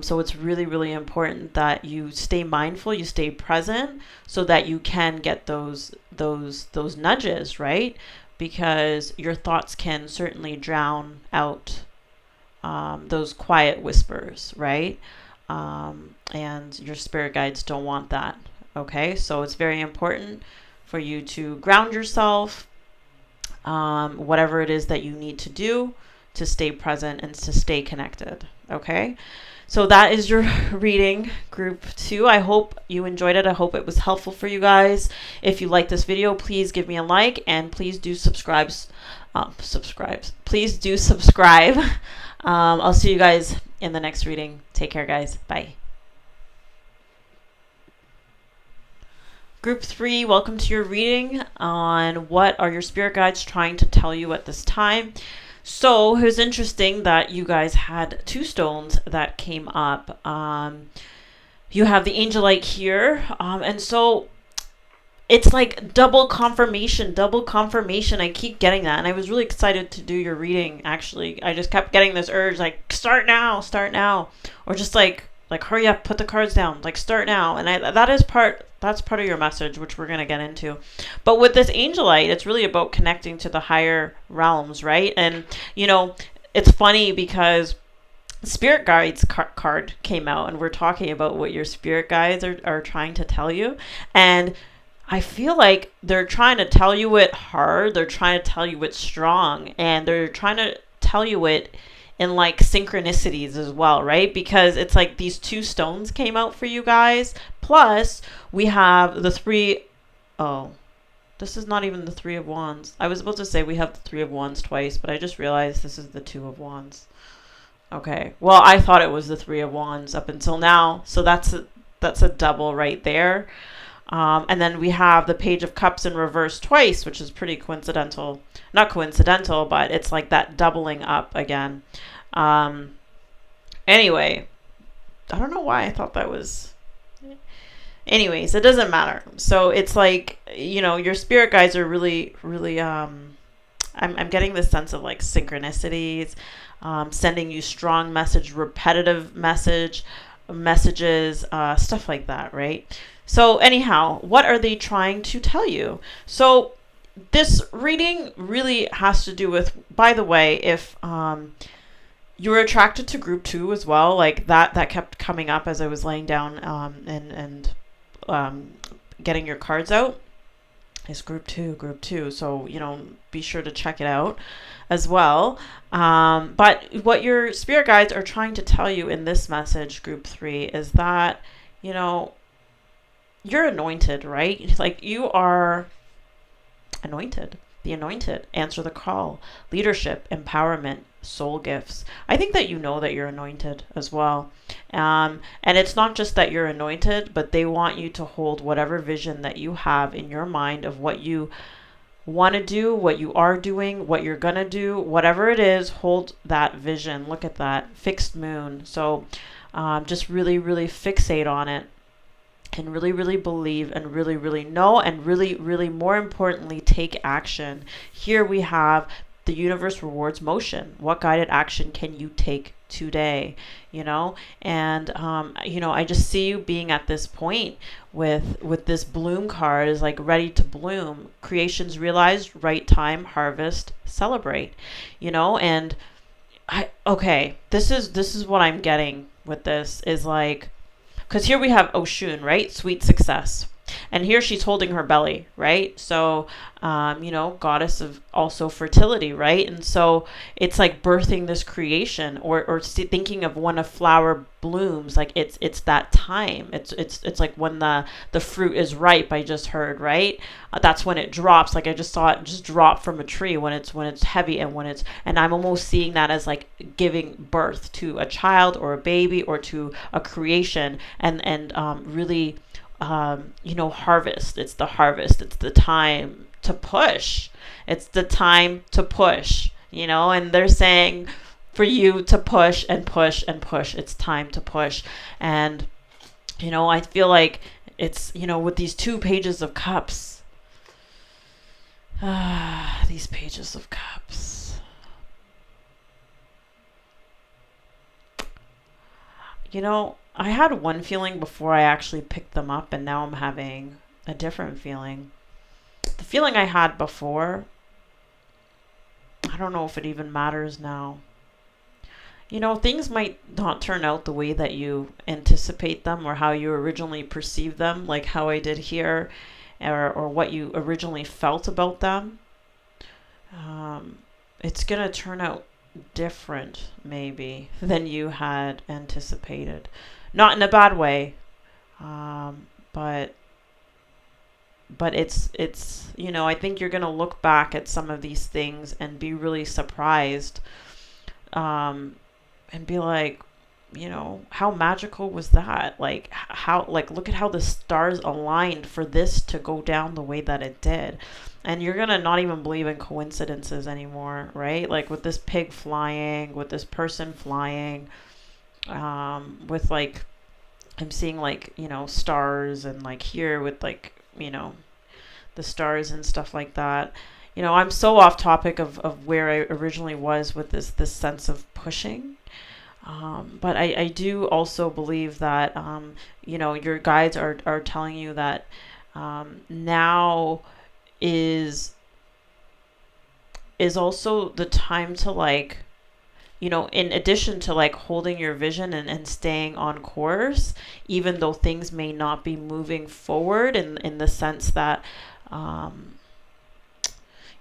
So it's really, really important that you stay mindful, you stay present, so that you can get those nudges, right? Because your thoughts can certainly drown out those quiet whispers, right? And your spirit guides don't want that. Okay, so it's very important for you to ground yourself, whatever it is that you need to do to stay present and to stay connected. Okay, so that is your reading, group 2. I hope you enjoyed it. I hope it was helpful for you guys. If you like this video, please give me a like, and please do subscribe. Please do subscribe. I'll see you guys in the next reading. Take care, guys. Bye. Group 3, welcome to your reading on what are your spirit guides trying to tell you at this time. So it was interesting that you guys had 2 stones that came up. You have the Angelite here, and so it's like double confirmation, double confirmation. I keep getting that. And I was really excited to do your reading, actually. I just kept getting this urge, like, start now, start now. Or just like hurry up, put the cards down, like start now. And that's part of your message, which we're going to get into. But with this Angelite, it's really about connecting to the higher realms, right? And, it's funny because Spirit Guides card came out, and we're talking about what your spirit guides are trying to tell you. And I feel like they're trying to tell you it hard, they're trying to tell you it strong, and they're trying to tell you it in like synchronicities as well, right? Because it's like these two stones came out for you guys. Plus, we have the three. Oh, this is not even the Three of Wands. I was about to say we have the Three of Wands twice, but I just realized this is the Two of Wands. Okay. Well, I thought it was the Three of Wands up until now. So that's a double right there. And then we have the Page of Cups in reverse twice, which is pretty coincidental. Not coincidental, but it's like that doubling up again. Anyway, I don't know why I thought that was... Anyways, it doesn't matter. So it's like, your spirit guides are really, really... I'm getting this sense of like synchronicities, sending you strong message, repetitive messages, stuff like that, right? So anyhow, what are they trying to tell you? So this reading really has to do with, by the way, if you were attracted to group 2 as well, like that kept coming up as I was laying down and getting your cards out. Is group 2. So, be sure to check it out as well. But what your spirit guides are trying to tell you in this message, group 3, is that, you're anointed, right? Like you are anointed. The anointed, answer the call, leadership, empowerment, soul gifts. I think that that you're anointed as well. And it's not just that you're anointed, but they want you to hold whatever vision that you have in your mind of what you want to do, what you are doing, what you're going to do, whatever it is, hold that vision. Look at that fixed moon. So just really, really fixate on it. And really, really believe and really, really know and really, really, more importantly, take action. Here we have the universe rewards motion. What guided action can you take today? And, I just see you being at this point with this bloom card is like ready to bloom. Creations realized, right time, harvest, celebrate, and this is what I'm getting with this is like, because here we have Oshun, right? Sweet success. And here she's holding her belly, right? So, goddess of also fertility, right? And so it's like birthing this creation or thinking of when a flower blooms, like it's that time. It's like when the fruit is ripe, I just heard, right? That's when it drops. Like I just saw it just drop from a tree when it's heavy and I'm almost seeing that as like giving birth to a child or a baby or to a creation and really harvest. It's the harvest. It's the time to push. It's the time to push, and they're saying for you to push and push and push. It's time to push. And, I feel like it's, with these 2 pages of cups, these pages of cups, I had one feeling before I actually picked them up, and now I'm having a different feeling. The feeling I had before, I don't know if it even matters now. Things might not turn out the way that you anticipate them or how you originally perceived them, like how I did here, or what you originally felt about them. It's going to turn out different, maybe, than you had anticipated. Not in a bad way, but it's I think you're gonna look back at some of these things and be really surprised, and be like, how magical was that? Like look at how the stars aligned for this to go down the way that it did. And you're gonna not even believe in coincidences anymore, right? Like with this pig flying, with this person flying, with like I'm seeing like stars, and like here with like the stars and stuff like that. I'm so off topic of where I originally was with this sense of pushing. But I do also believe that, your guides are telling you that now is also the time to, like, in addition to, like, holding your vision and staying on course, even though things may not be moving forward in the sense that,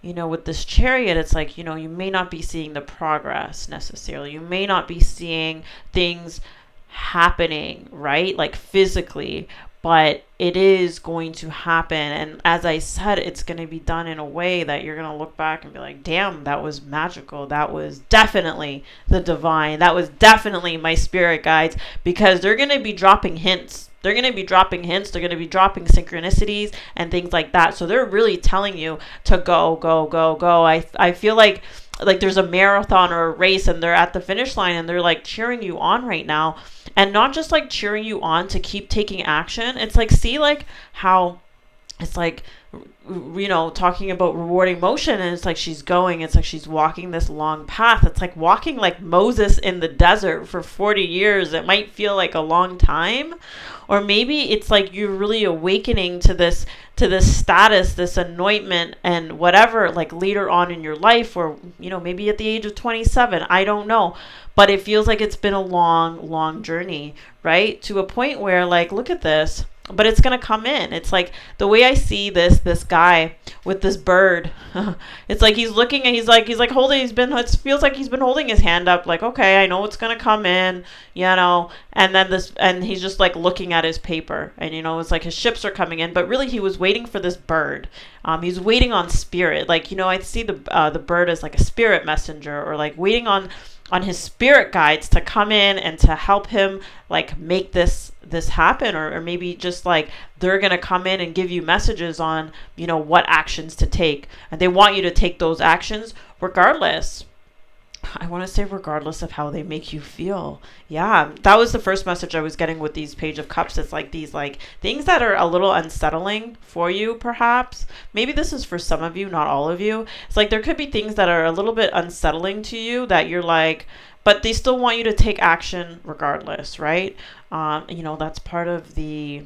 with this chariot, it's like, you may not be seeing the progress necessarily. You may not be seeing things happening, right? Like physically, but it is going to happen. And as I said, it's going to be done in a way that you're going to look back and be like, damn, that was magical. That was definitely the divine. That was definitely my spirit guides, because they're going to be dropping hints. They're going to be dropping hints. They're going to be dropping synchronicities and things like that. So they're really telling you to go, go, go, go. I feel like there's a marathon or a race and they're at the finish line and they're like cheering you on right now. And not just like cheering you on to keep taking action. It's like, see, like how it's like, talking about rewarding motion, and it's like she's going, it's like she's walking this long path. It's like walking like Moses in the desert for 40 years. It might feel like a long time, or maybe it's like you're really awakening to this status, this anointment and whatever, like later on in your life, or maybe at the age of 27, I don't know. But it feels like it's been a long journey, right? To a point where, like, look at this, but it's going to come in. It's like the way I see this guy with this bird. It's like he's looking and he's like holding, it feels like he's been holding his hand up like, okay, I know it's going to come in, and then and he's just like looking at his paper, and it's like his ships are coming in, but really he was waiting for this bird. He's waiting on spirit. Like, I see the bird as like a spirit messenger, or like waiting on his spirit guides to come in and to help him, like, make this happen, or maybe just like they're going to come in and give you messages on, what actions to take, and they want you to take those actions regardless. I want to say regardless of how they make you feel. Yeah, that was the first message I was getting with these Page of Cups. It's like these like things that are a little unsettling for you, perhaps. Maybe this is for some of you, not all of you. It's like there could be things that are a little bit unsettling to you that you're like, but they still want you to take action regardless, right? That's part of the,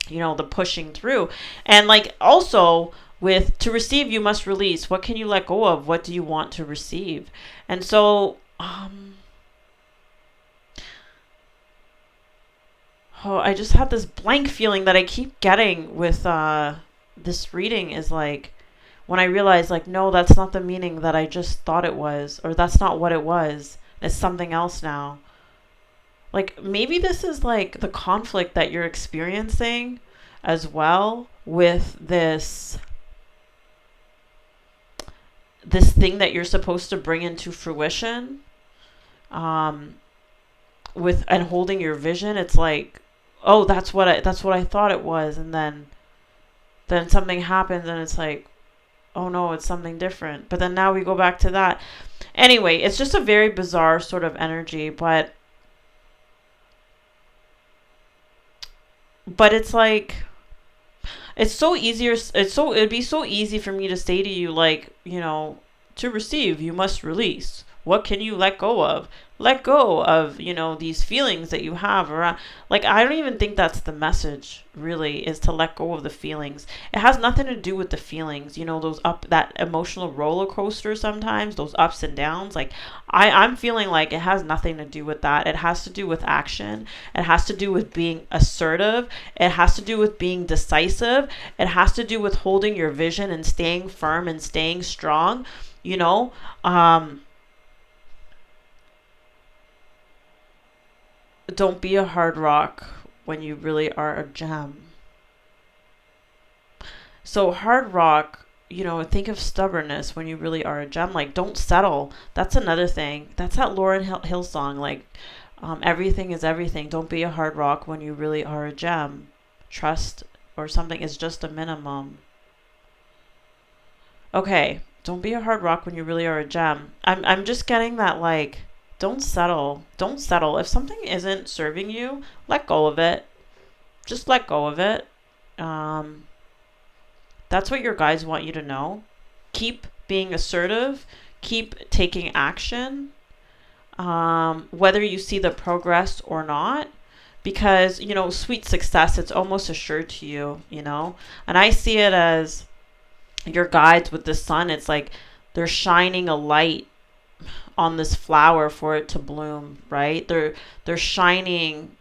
the pushing through. And like also, with to receive, you must release. What can you let go of? What do you want to receive? And so, I just had this blank feeling that I keep getting with this reading, is like when I realize, like, no, that's not the meaning that I just thought it was, or that's not what it was. It's something else now. Like, maybe this is like the conflict that you're experiencing as well with this thing that you're supposed to bring into fruition, with and holding your vision. It's like, oh, that's what I thought it was, and then something happens and it's like, oh no, it's something different. But then now we go back to that. Anyway, it's just a very bizarre sort of energy, but it's like, it'd be so easy for me to say to you, like, to receive, you must release. What can you let go of? Let go of, these feelings that you have around. Like, I don't even think that's the message, really, is to let go of the feelings. It has nothing to do with the feelings, that emotional roller coaster sometimes, those ups and downs. Like, I'm feeling like it has nothing to do with that. It has to do with action. It has to do with being assertive. It has to do with being decisive. It has to do with holding your vision and staying firm and staying strong, Don't be a hard rock when you really are a gem. So hard rock, think of stubbornness when you really are a gem. Like, don't settle. That's another thing. That's that Lauryn Hill song. Like, everything is everything. Don't be a hard rock when you really are a gem. Trust or something is just a minimum. Okay, don't be a hard rock when you really are a gem. I'm just getting that, like, don't settle. Don't settle. If something isn't serving you, let go of it. Just let go of it. That's what your guides want you to know. Keep being assertive. Keep taking action. Whether you see the progress or not, because sweet success, it's almost assured to you. And I see it as your guides with the sun. It's like they're shining a light on this flower for it to bloom, right? They're shining,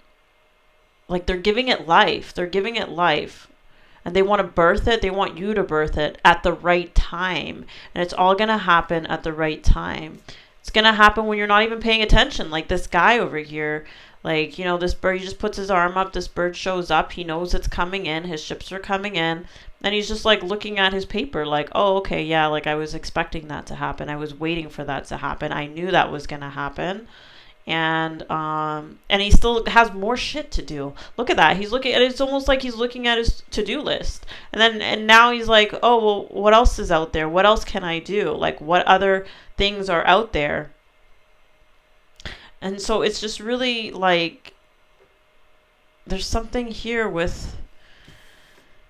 like they're giving it life. They're giving it life. And they want to birth it. They want you to birth it at the right time. And it's all going to happen at the right time. It's going to happen when you're not even paying attention. Like this guy over here, like, this bird, he just puts his arm up. This bird shows up. He knows it's coming in. His ships are coming in. And he's just like looking at his paper like, oh, okay, yeah, like I was expecting that to happen. I was waiting for that to happen. I knew that was going to happen. And he still has more shit to do. Look at that. He's looking at it's almost like he's looking at his to-do list. And now he's like, "Oh, well, what else is out there? What else can I do? Like what other things are out there?" And so it's just really like there's something here with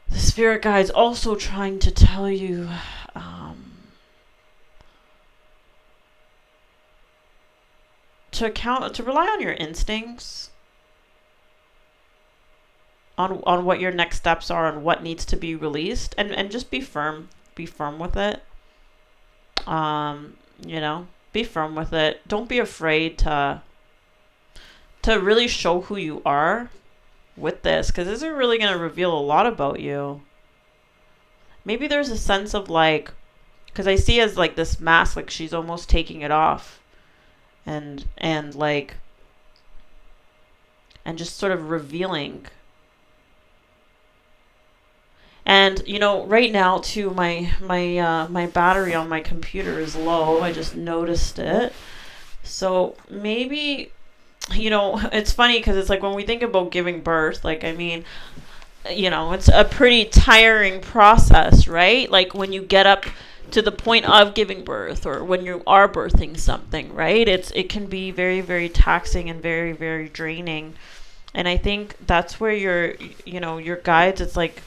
the spirit guides also trying to tell you to rely on your instincts, on what your next steps are and what needs to be released, and just be firm with it. Be firm with it. Don't be afraid to really show who you are with this, because this is really going to reveal a lot about you. Maybe there's a sense of like, because I see as like this mask, like she's almost taking it off. And just sort of revealing. And right now too, my battery on my computer is low. I just noticed it. So maybe it's funny because it's like when we think about giving birth, like I mean, it's a pretty tiring process, right? Like when you get up to the point of giving birth, or when you are birthing something, right? It can be very, very taxing and very, very draining. And I think that's where your guides, it's like,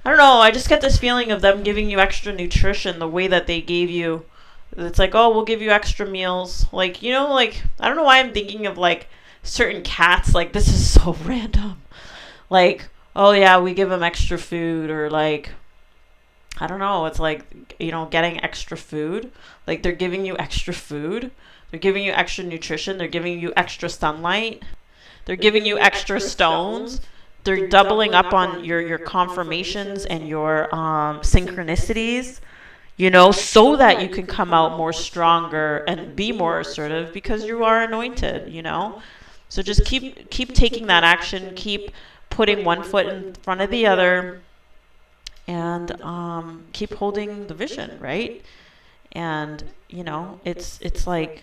I don't know, I just get this feeling of them giving you extra nutrition the way that they gave you. It's like, oh, we'll give you extra meals. Like, like, I don't know why I'm thinking of like certain cats. Like, this is so random. Like, oh yeah, we give them extra food, or like, I don't know, it's like, getting extra food. Like they're giving you extra food. They're giving you extra nutrition. They're giving you extra sunlight. They're giving you extra stones. They're doubling up on your confirmations and your synchronicities, so that you can come out more stronger and be more assertive because you are anointed, So just keep taking that action. Keep putting one foot in front of the other. And keep holding the vision, right? And it's like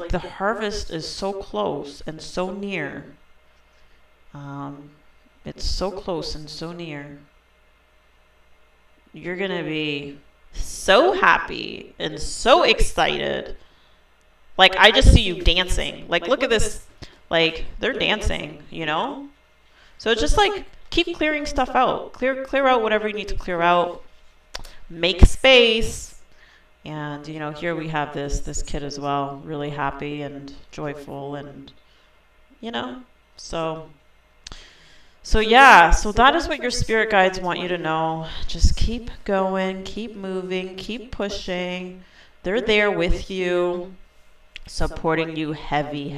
the harvest is so close and so near. It's so close and so near. You're gonna be so happy and so excited. Like I just see you dancing. Like look at this. Like they're dancing, So it's just like keep clearing stuff out. Clear out whatever you need to clear out. Make space. And here we have this kid as well, really happy and joyful, and so yeah, so that is what your spirit guides want you to know. Just keep going, keep moving, keep pushing. They're there with you, supporting you heavy.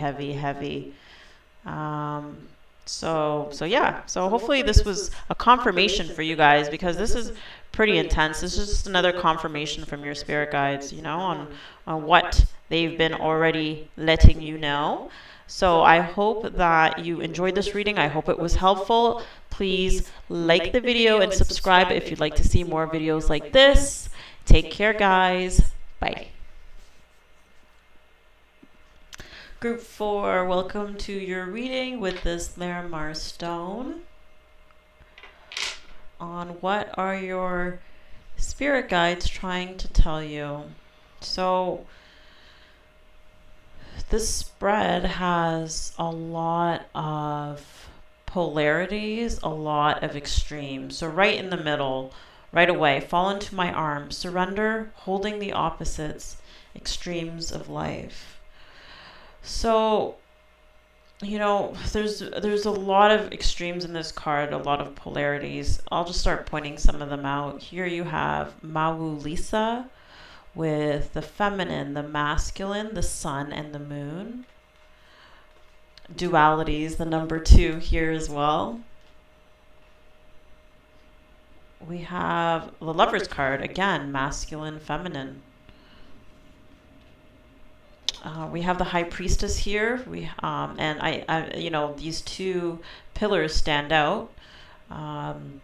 So yeah. So hopefully this was a confirmation for you guys, because this is pretty intense. This is just another confirmation from your spirit guides, on what they've been already letting you know. So I hope that you enjoyed this reading. I hope it was helpful. Please like the video and subscribe if you'd like to see more videos like this. Take care, guys. Bye. Group 4, welcome to your reading with this Larimar stone on what are your spirit guides trying to tell you. So this spread has a lot of polarities, a lot of extremes. So right in the middle, right away, fall into my arms, surrender, holding the opposites, extremes of life. So, there's a lot of extremes in this card, a lot of polarities. I'll just start pointing some of them out. Here you have Maulisa with the feminine, the masculine, the sun, and the moon. Dualities, the number 2 here as well. We have the Lover's card, again, masculine, feminine. We have the High Priestess here. And these 2 pillars stand out. And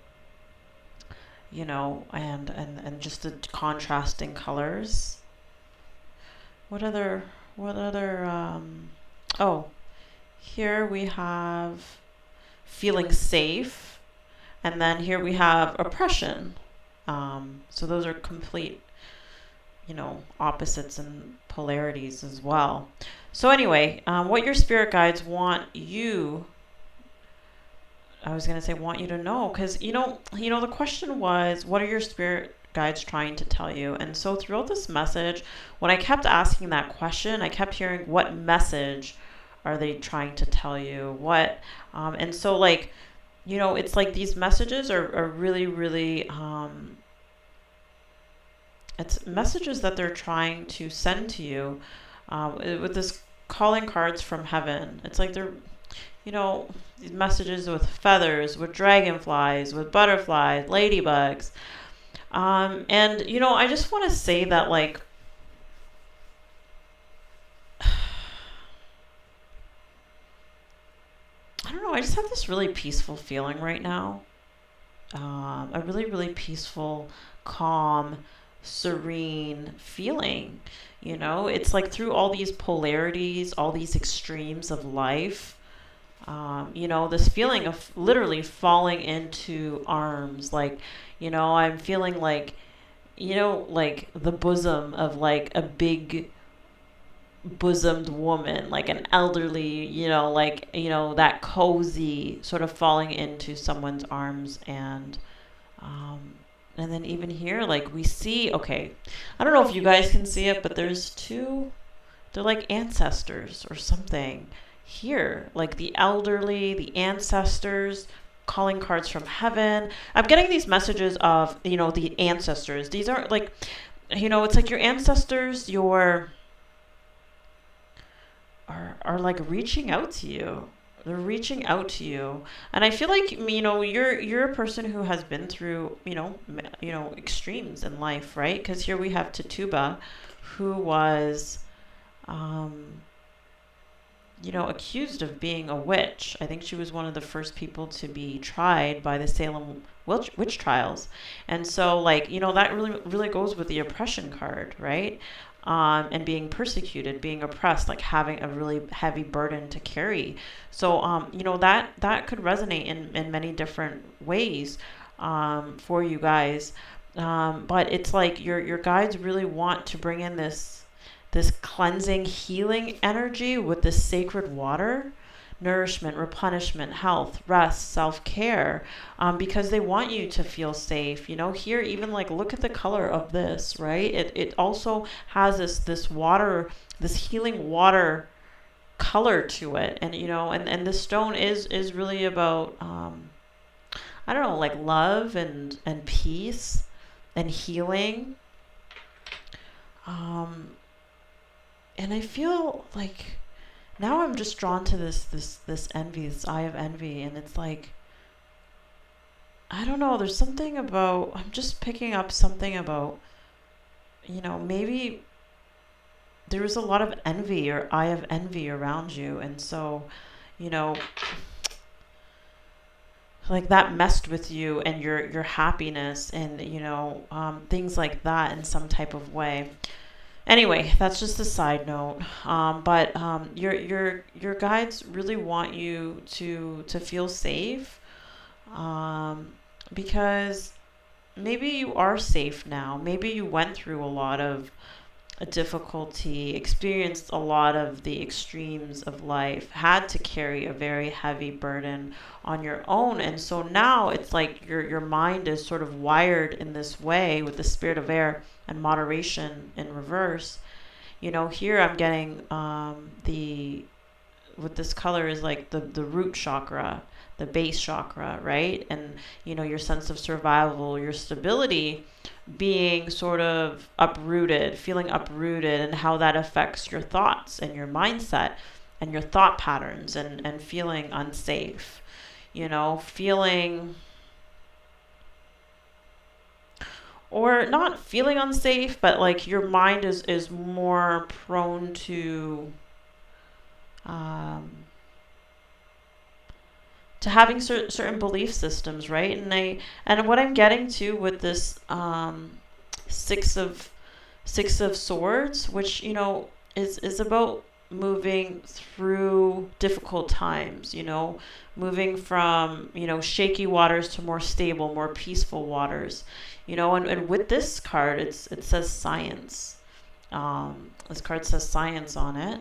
just the contrasting colors. What other? Here we have feeling safe, and then here we have oppression. So those are complete, opposites and polarities as well. So anyway, what your spirit guides want you to know, because the question was, what are your spirit guides trying to tell you? And so throughout this message, when I kept asking that question, I kept hearing, what message are they trying to tell you? And so it's like these messages are really, really, it's messages that they're trying to send to you with this calling cards from heaven. It's like they're, these messages with feathers, with dragonflies, with butterflies, ladybugs. I just want to say that, I don't know, I just have this really peaceful feeling right now. A really, really peaceful, calm, serene feeling. It's like through all these polarities, all these extremes of life, this feeling of literally falling into arms. I'm feeling like the bosom of a big bosomed woman, like an elderly, that cozy sort of falling into someone's arms. And then even here, we see, okay, I don't know if you guys can see it, but there's 2, they're like ancestors or something here, like the elderly, the ancestors, calling cards from heaven. I'm getting these messages of, the ancestors. These are it's like your ancestors, are reaching out to you. They're reaching out to you, and I feel like you're a person who has been through extremes in life, right? Because here we have Tituba, who was accused of being a witch. I think she was one of the first people to be tried by the Salem witch trials, and so that really really goes with the oppression card, right? And being persecuted, being oppressed, having a really heavy burden to carry. So, that could resonate in many different ways for you guys. But it's like your guides really want to bring in this cleansing, healing energy with this sacred water. Nourishment, replenishment, health, rest, self-care, because they want you to feel safe. Here, even look at the color of this, right? It also has this water, this healing water color to it. And, and this stone is really about, I don't know, love and peace and healing. And I feel now I'm just drawn to this envy, this eye of envy, and it's I don't know, there's something about, I'm just picking up something about, maybe there was a lot of envy or eye of envy around you, and so, that messed with you and your happiness and, things like that in some type of way. Anyway, that's just a side note. But your guides really want you to feel safe, because maybe you are safe now. Maybe you went through a lot of difficulty, experienced a lot of the extremes of life, had to carry a very heavy burden on your own. And so now it's like your mind is sort of wired in this way with the spirit of air and moderation in reverse. Here I'm getting the with this color is like the root chakra, the base chakra, right? And your sense of survival, your stability being sort of uprooted, feeling uprooted, and how that affects your thoughts and your mindset and your thought patterns, and feeling unsafe, feeling, or not feeling unsafe, but like your mind is more prone to having certain belief systems, right? And what I'm getting to with this six of swords, which is about moving through difficult times, moving from shaky waters to more stable, more peaceful waters, and with this card, it says science. This card says science on it.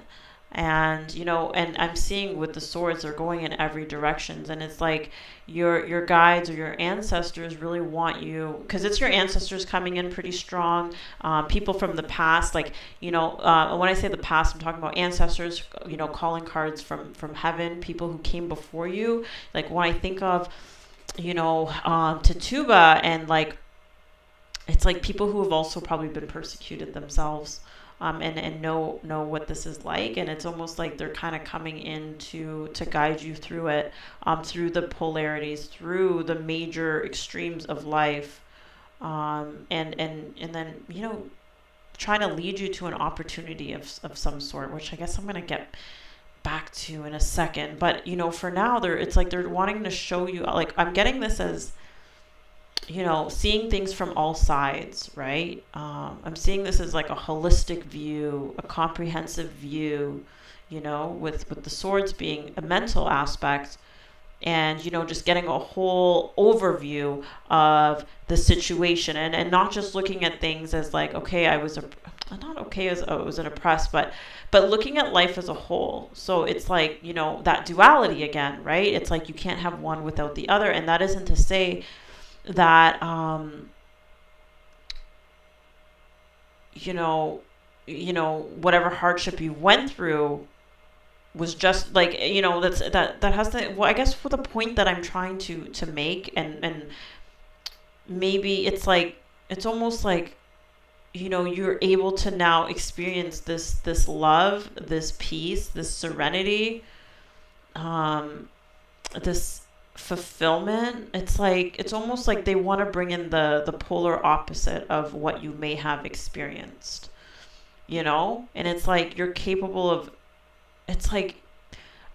And and I'm seeing with the swords, they're going in every direction, and it's like your guides or your ancestors really want you, because it's your ancestors coming in pretty strong, people from the past, like when I say the past, I'm talking about ancestors, calling cards from heaven, people who came before you. Like when I think of Tatuba, and like it's like people who have also probably been persecuted themselves, and know what this is like, and it's almost like they're kind of coming in to guide you through it, through the polarities, through the major extremes of life, and then trying to lead you to an opportunity of some sort, which I guess I'm gonna get back to in a second. But for now, it's like they're wanting to show you, like I'm getting this as seeing things from all sides, right? I'm seeing this as like a holistic view, a comprehensive view, with the swords being a mental aspect, and just getting a whole overview of the situation, and not just looking at things as like, okay, I was not okay as I was oppressed, but looking at life as a whole. So it's like that duality again, right? It's like you can't have one without the other, and that isn't to say that whatever hardship you went through was just like that has to, well, I guess for the point that I'm trying to make, and maybe it's like, it's almost like you're able to now experience this love, this peace, this serenity, this fulfillment. It's almost like they want to bring in the polar opposite of what you may have experienced, and it's like you're capable of, it's like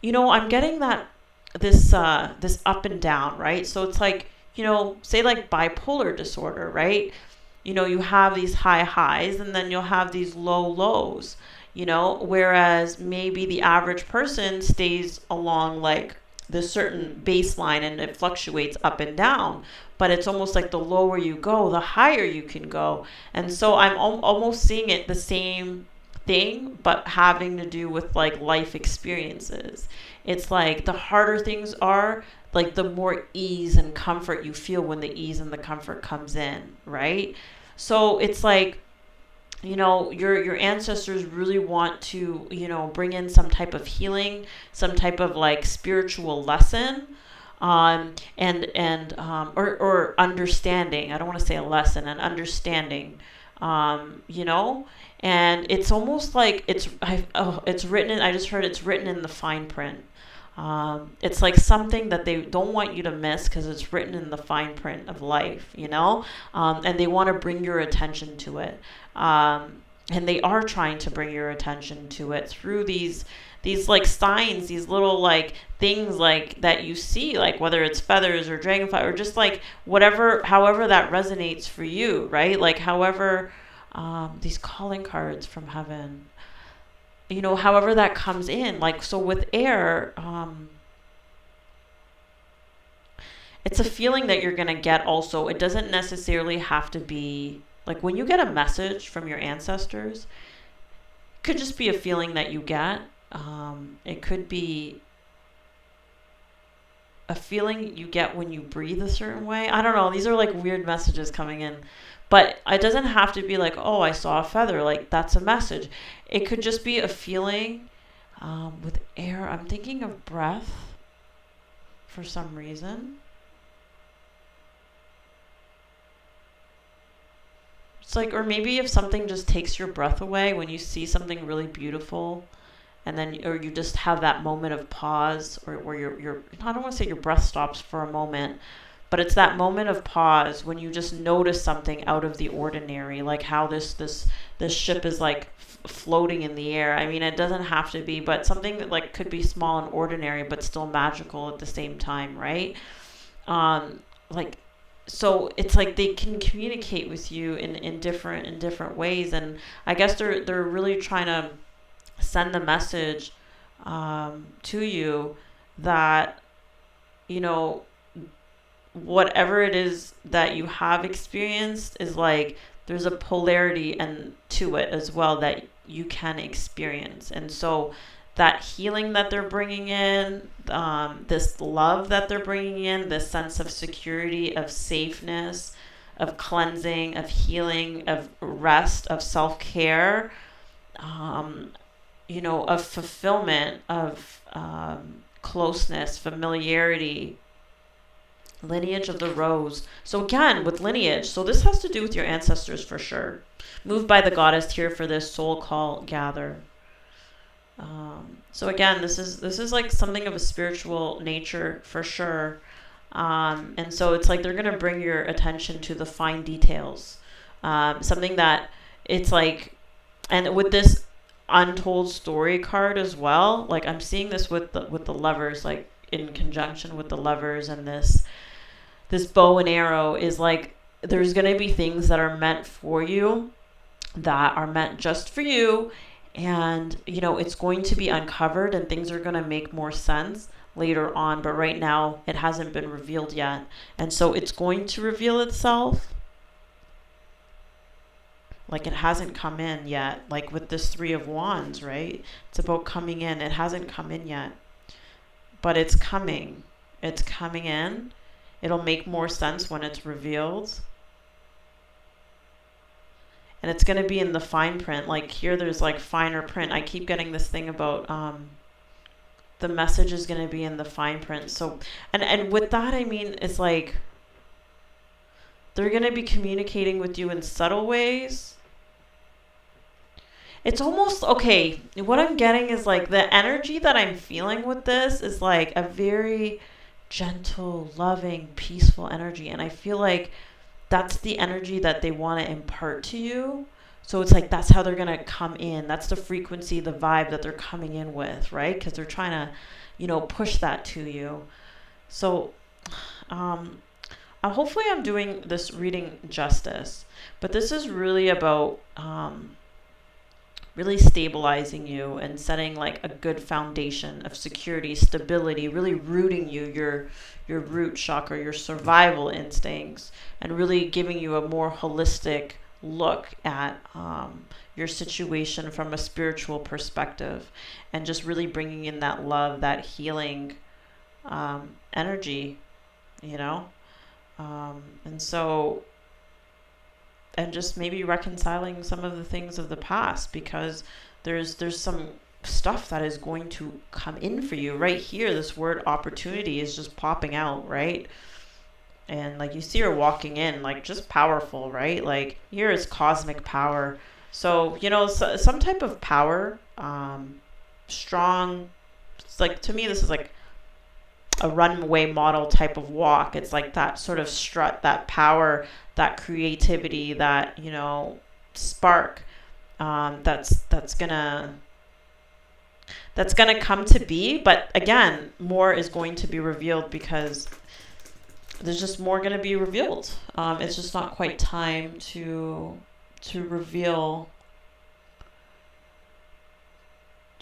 I'm getting that this up and down, right? So it's like say like bipolar disorder, right? You have these high highs, and then you'll have these low lows, whereas maybe the average person stays along like the certain baseline, and it fluctuates up and down, but it's almost like the lower you go, the higher you can go. And so I'm almost seeing it the same thing, but having to do with like life experiences. It's like the harder things are, like the more ease and comfort you feel when the ease and the comfort comes in, right? So it's like your ancestors really want to bring in some type of healing, some type of like spiritual lesson, or understanding. I don't want to say a lesson, an understanding, and it's almost like it's written in, I just heard it's written in the fine print. It's like something that they don't want you to miss, because it's written in the fine print of life, and they want to bring your attention to it. And they are trying to bring your attention to it through these like signs, these little like things like that you see, like whether it's feathers or dragonfly or just like however that resonates for you, right? Like however, these calling cards from heaven, however that comes in. Like, so with air, it's a feeling that you're going to get also. It doesn't necessarily have to be like when you get a message from your ancestors, could just be a feeling that you get. It could be a feeling you get when you breathe a certain way. I don't know. These are like weird messages coming in. But it doesn't have to be like, oh, I saw a feather. Like, that's a message. It could just be a feeling with air. I'm thinking of breath for some reason. It's like, or maybe if something just takes your breath away when you see something really beautiful, and then, or you just have that moment of pause, or where your I don't want to say your breath stops for a moment, but it's that moment of pause when you just notice something out of the ordinary, like how this ship is like floating in the air. I mean, it doesn't have to be, but something that like could be small and ordinary, but still magical at the same time, right? Like, so it's like they can communicate with you in different ways, and I guess they're really trying to send the message to you that, you know, whatever it is that you have experienced is like there's a polarity and to it as well that you can experience. And so that healing that they're bringing in, this love that they're bringing in, this sense of security, of safeness, of cleansing, of healing, of rest, of self-care, you know, of fulfillment, of closeness, familiarity, lineage of the rose. So again, with lineage, so this has to do with your ancestors for sure. Moved by the goddess here for this soul call gather. So again, this is like something of a spiritual nature for sure. And so it's like they're going to bring your attention to the fine details. Something that it's like, and with this untold story card as well, like I'm seeing this with the lovers, like in conjunction with the lovers, and this bow and arrow is like there's going to be things that are meant for you, that are meant just for you, and you know it's going to be uncovered and things are going to make more sense later on, but right now it hasn't been revealed yet, and so it's going to reveal itself. Like it hasn't come in yet, like with this 3 of Wands, right? It's about coming in. It hasn't come in yet, but it's coming. It's coming in. It'll make more sense when it's revealed. And it's going to be in the fine print. Like here, there's like finer print. I keep getting this thing about the message is going to be in the fine print. So, and with that, I mean, it's like they're going to be communicating with you in subtle ways. It's almost, okay, what I'm getting is like the energy that I'm feeling with this is like a very gentle, loving, peaceful energy. And I feel like that's the energy that they want to impart to you. So it's like that's how they're going to come in. That's the frequency, the vibe that they're coming in with, right? Because they're trying to, you know, push that to you. So hopefully I'm doing this reading justice. But this is really about really stabilizing you and setting like a good foundation of security, stability, really rooting you, your root chakra, your survival instincts, and really giving you a more holistic look at your situation from a spiritual perspective, and just really bringing in that love, that healing energy, you know? And so, and just maybe reconciling some of the things of the past, because there's some stuff that is going to come in for you right here. This word opportunity is just popping out, right? And like you see her walking in, like just powerful, right? Like here is cosmic power. So, you know, some type of power, strong. It's like, to me, this is like a runway model type of walk. It's like that sort of strut, that power, that creativity, that, you know, spark, that's gonna come to be. But again, more is going to be revealed, because there's just more going to be revealed. It's just not quite time to reveal,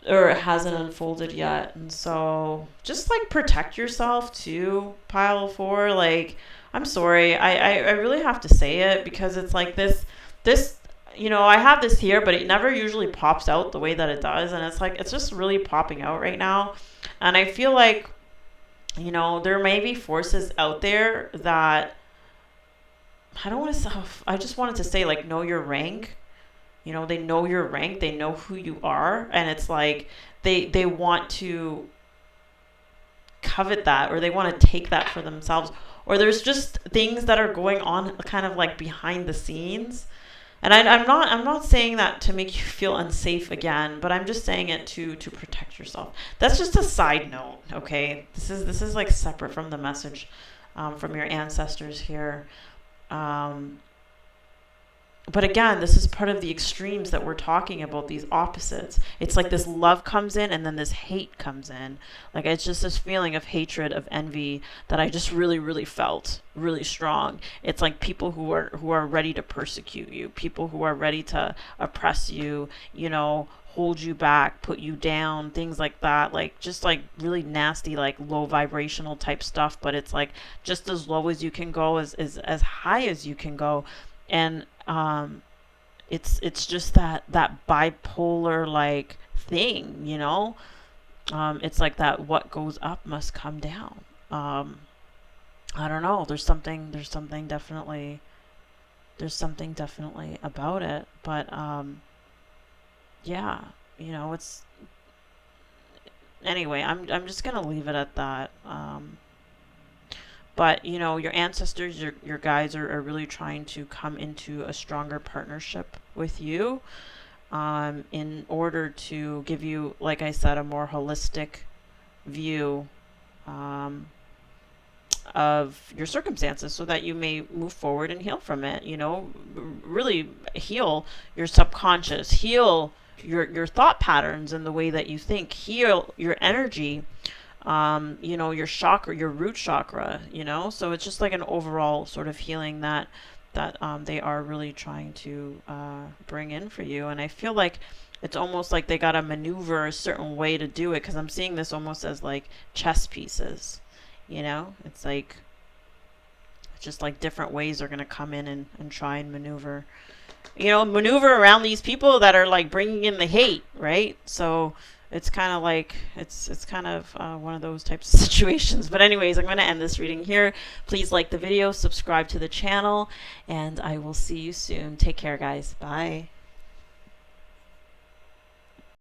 or it hasn't unfolded yet. And so just like protect yourself too, pile of 4. Like, I'm sorry, I really have to say it, because it's like this you know, I have this here, but it never usually pops out the way that it does. And it's like, it's just really popping out right now. And I feel like, you know, there may be forces out there that I don't want to, I just wanted to say, like, know your rank. You know, they know your rank, they know who you are. And it's like, they want to covet that, or they want to take that for themselves, or there's just things that are going on kind of like behind the scenes. And I'm not saying that to make you feel unsafe again, but I'm just saying it to protect yourself. That's just a side note, okay? This is like separate from the message from your ancestors here. um, but again, this is part of the extremes that we're talking about, these opposites. It's like this love comes in and then this hate comes in. Like, it's just this feeling of hatred, of envy, that I just really, really felt really strong. It's like people who are ready to persecute you, people who are ready to oppress you, you know, hold you back, put you down, things like that. Like, just like really nasty, like low vibrational type stuff. But it's like just as low as you can go, as high as you can go. And it's just that bipolar like thing, you know. It's like that what goes up must come down. I don't know, there's something definitely about it. But yeah, you know, it's anyway, I'm just gonna leave it at that. But you know, your ancestors, your guides are really trying to come into a stronger partnership with you, in order to give you, like I said, a more holistic view, um, of your circumstances, so that you may move forward and heal from it. You know, really heal your subconscious, heal your thought patterns and the way that you think, heal your energy, you know, your chakra, your root chakra, you know. So it's just like an overall sort of healing that they are really trying to bring in for you. And I feel like it's almost like they got to maneuver a certain way to do it, because I'm seeing this almost as like chess pieces, you know. It's like just like different ways are going to come in and try and maneuver, you know, maneuver around these people that are like bringing in the hate, right? So it's kind of like it's kind of one of those types of situations. But anyways, I'm going to end this reading here. Please like the video, subscribe to the channel, and I will see you soon. Take care, guys. Bye.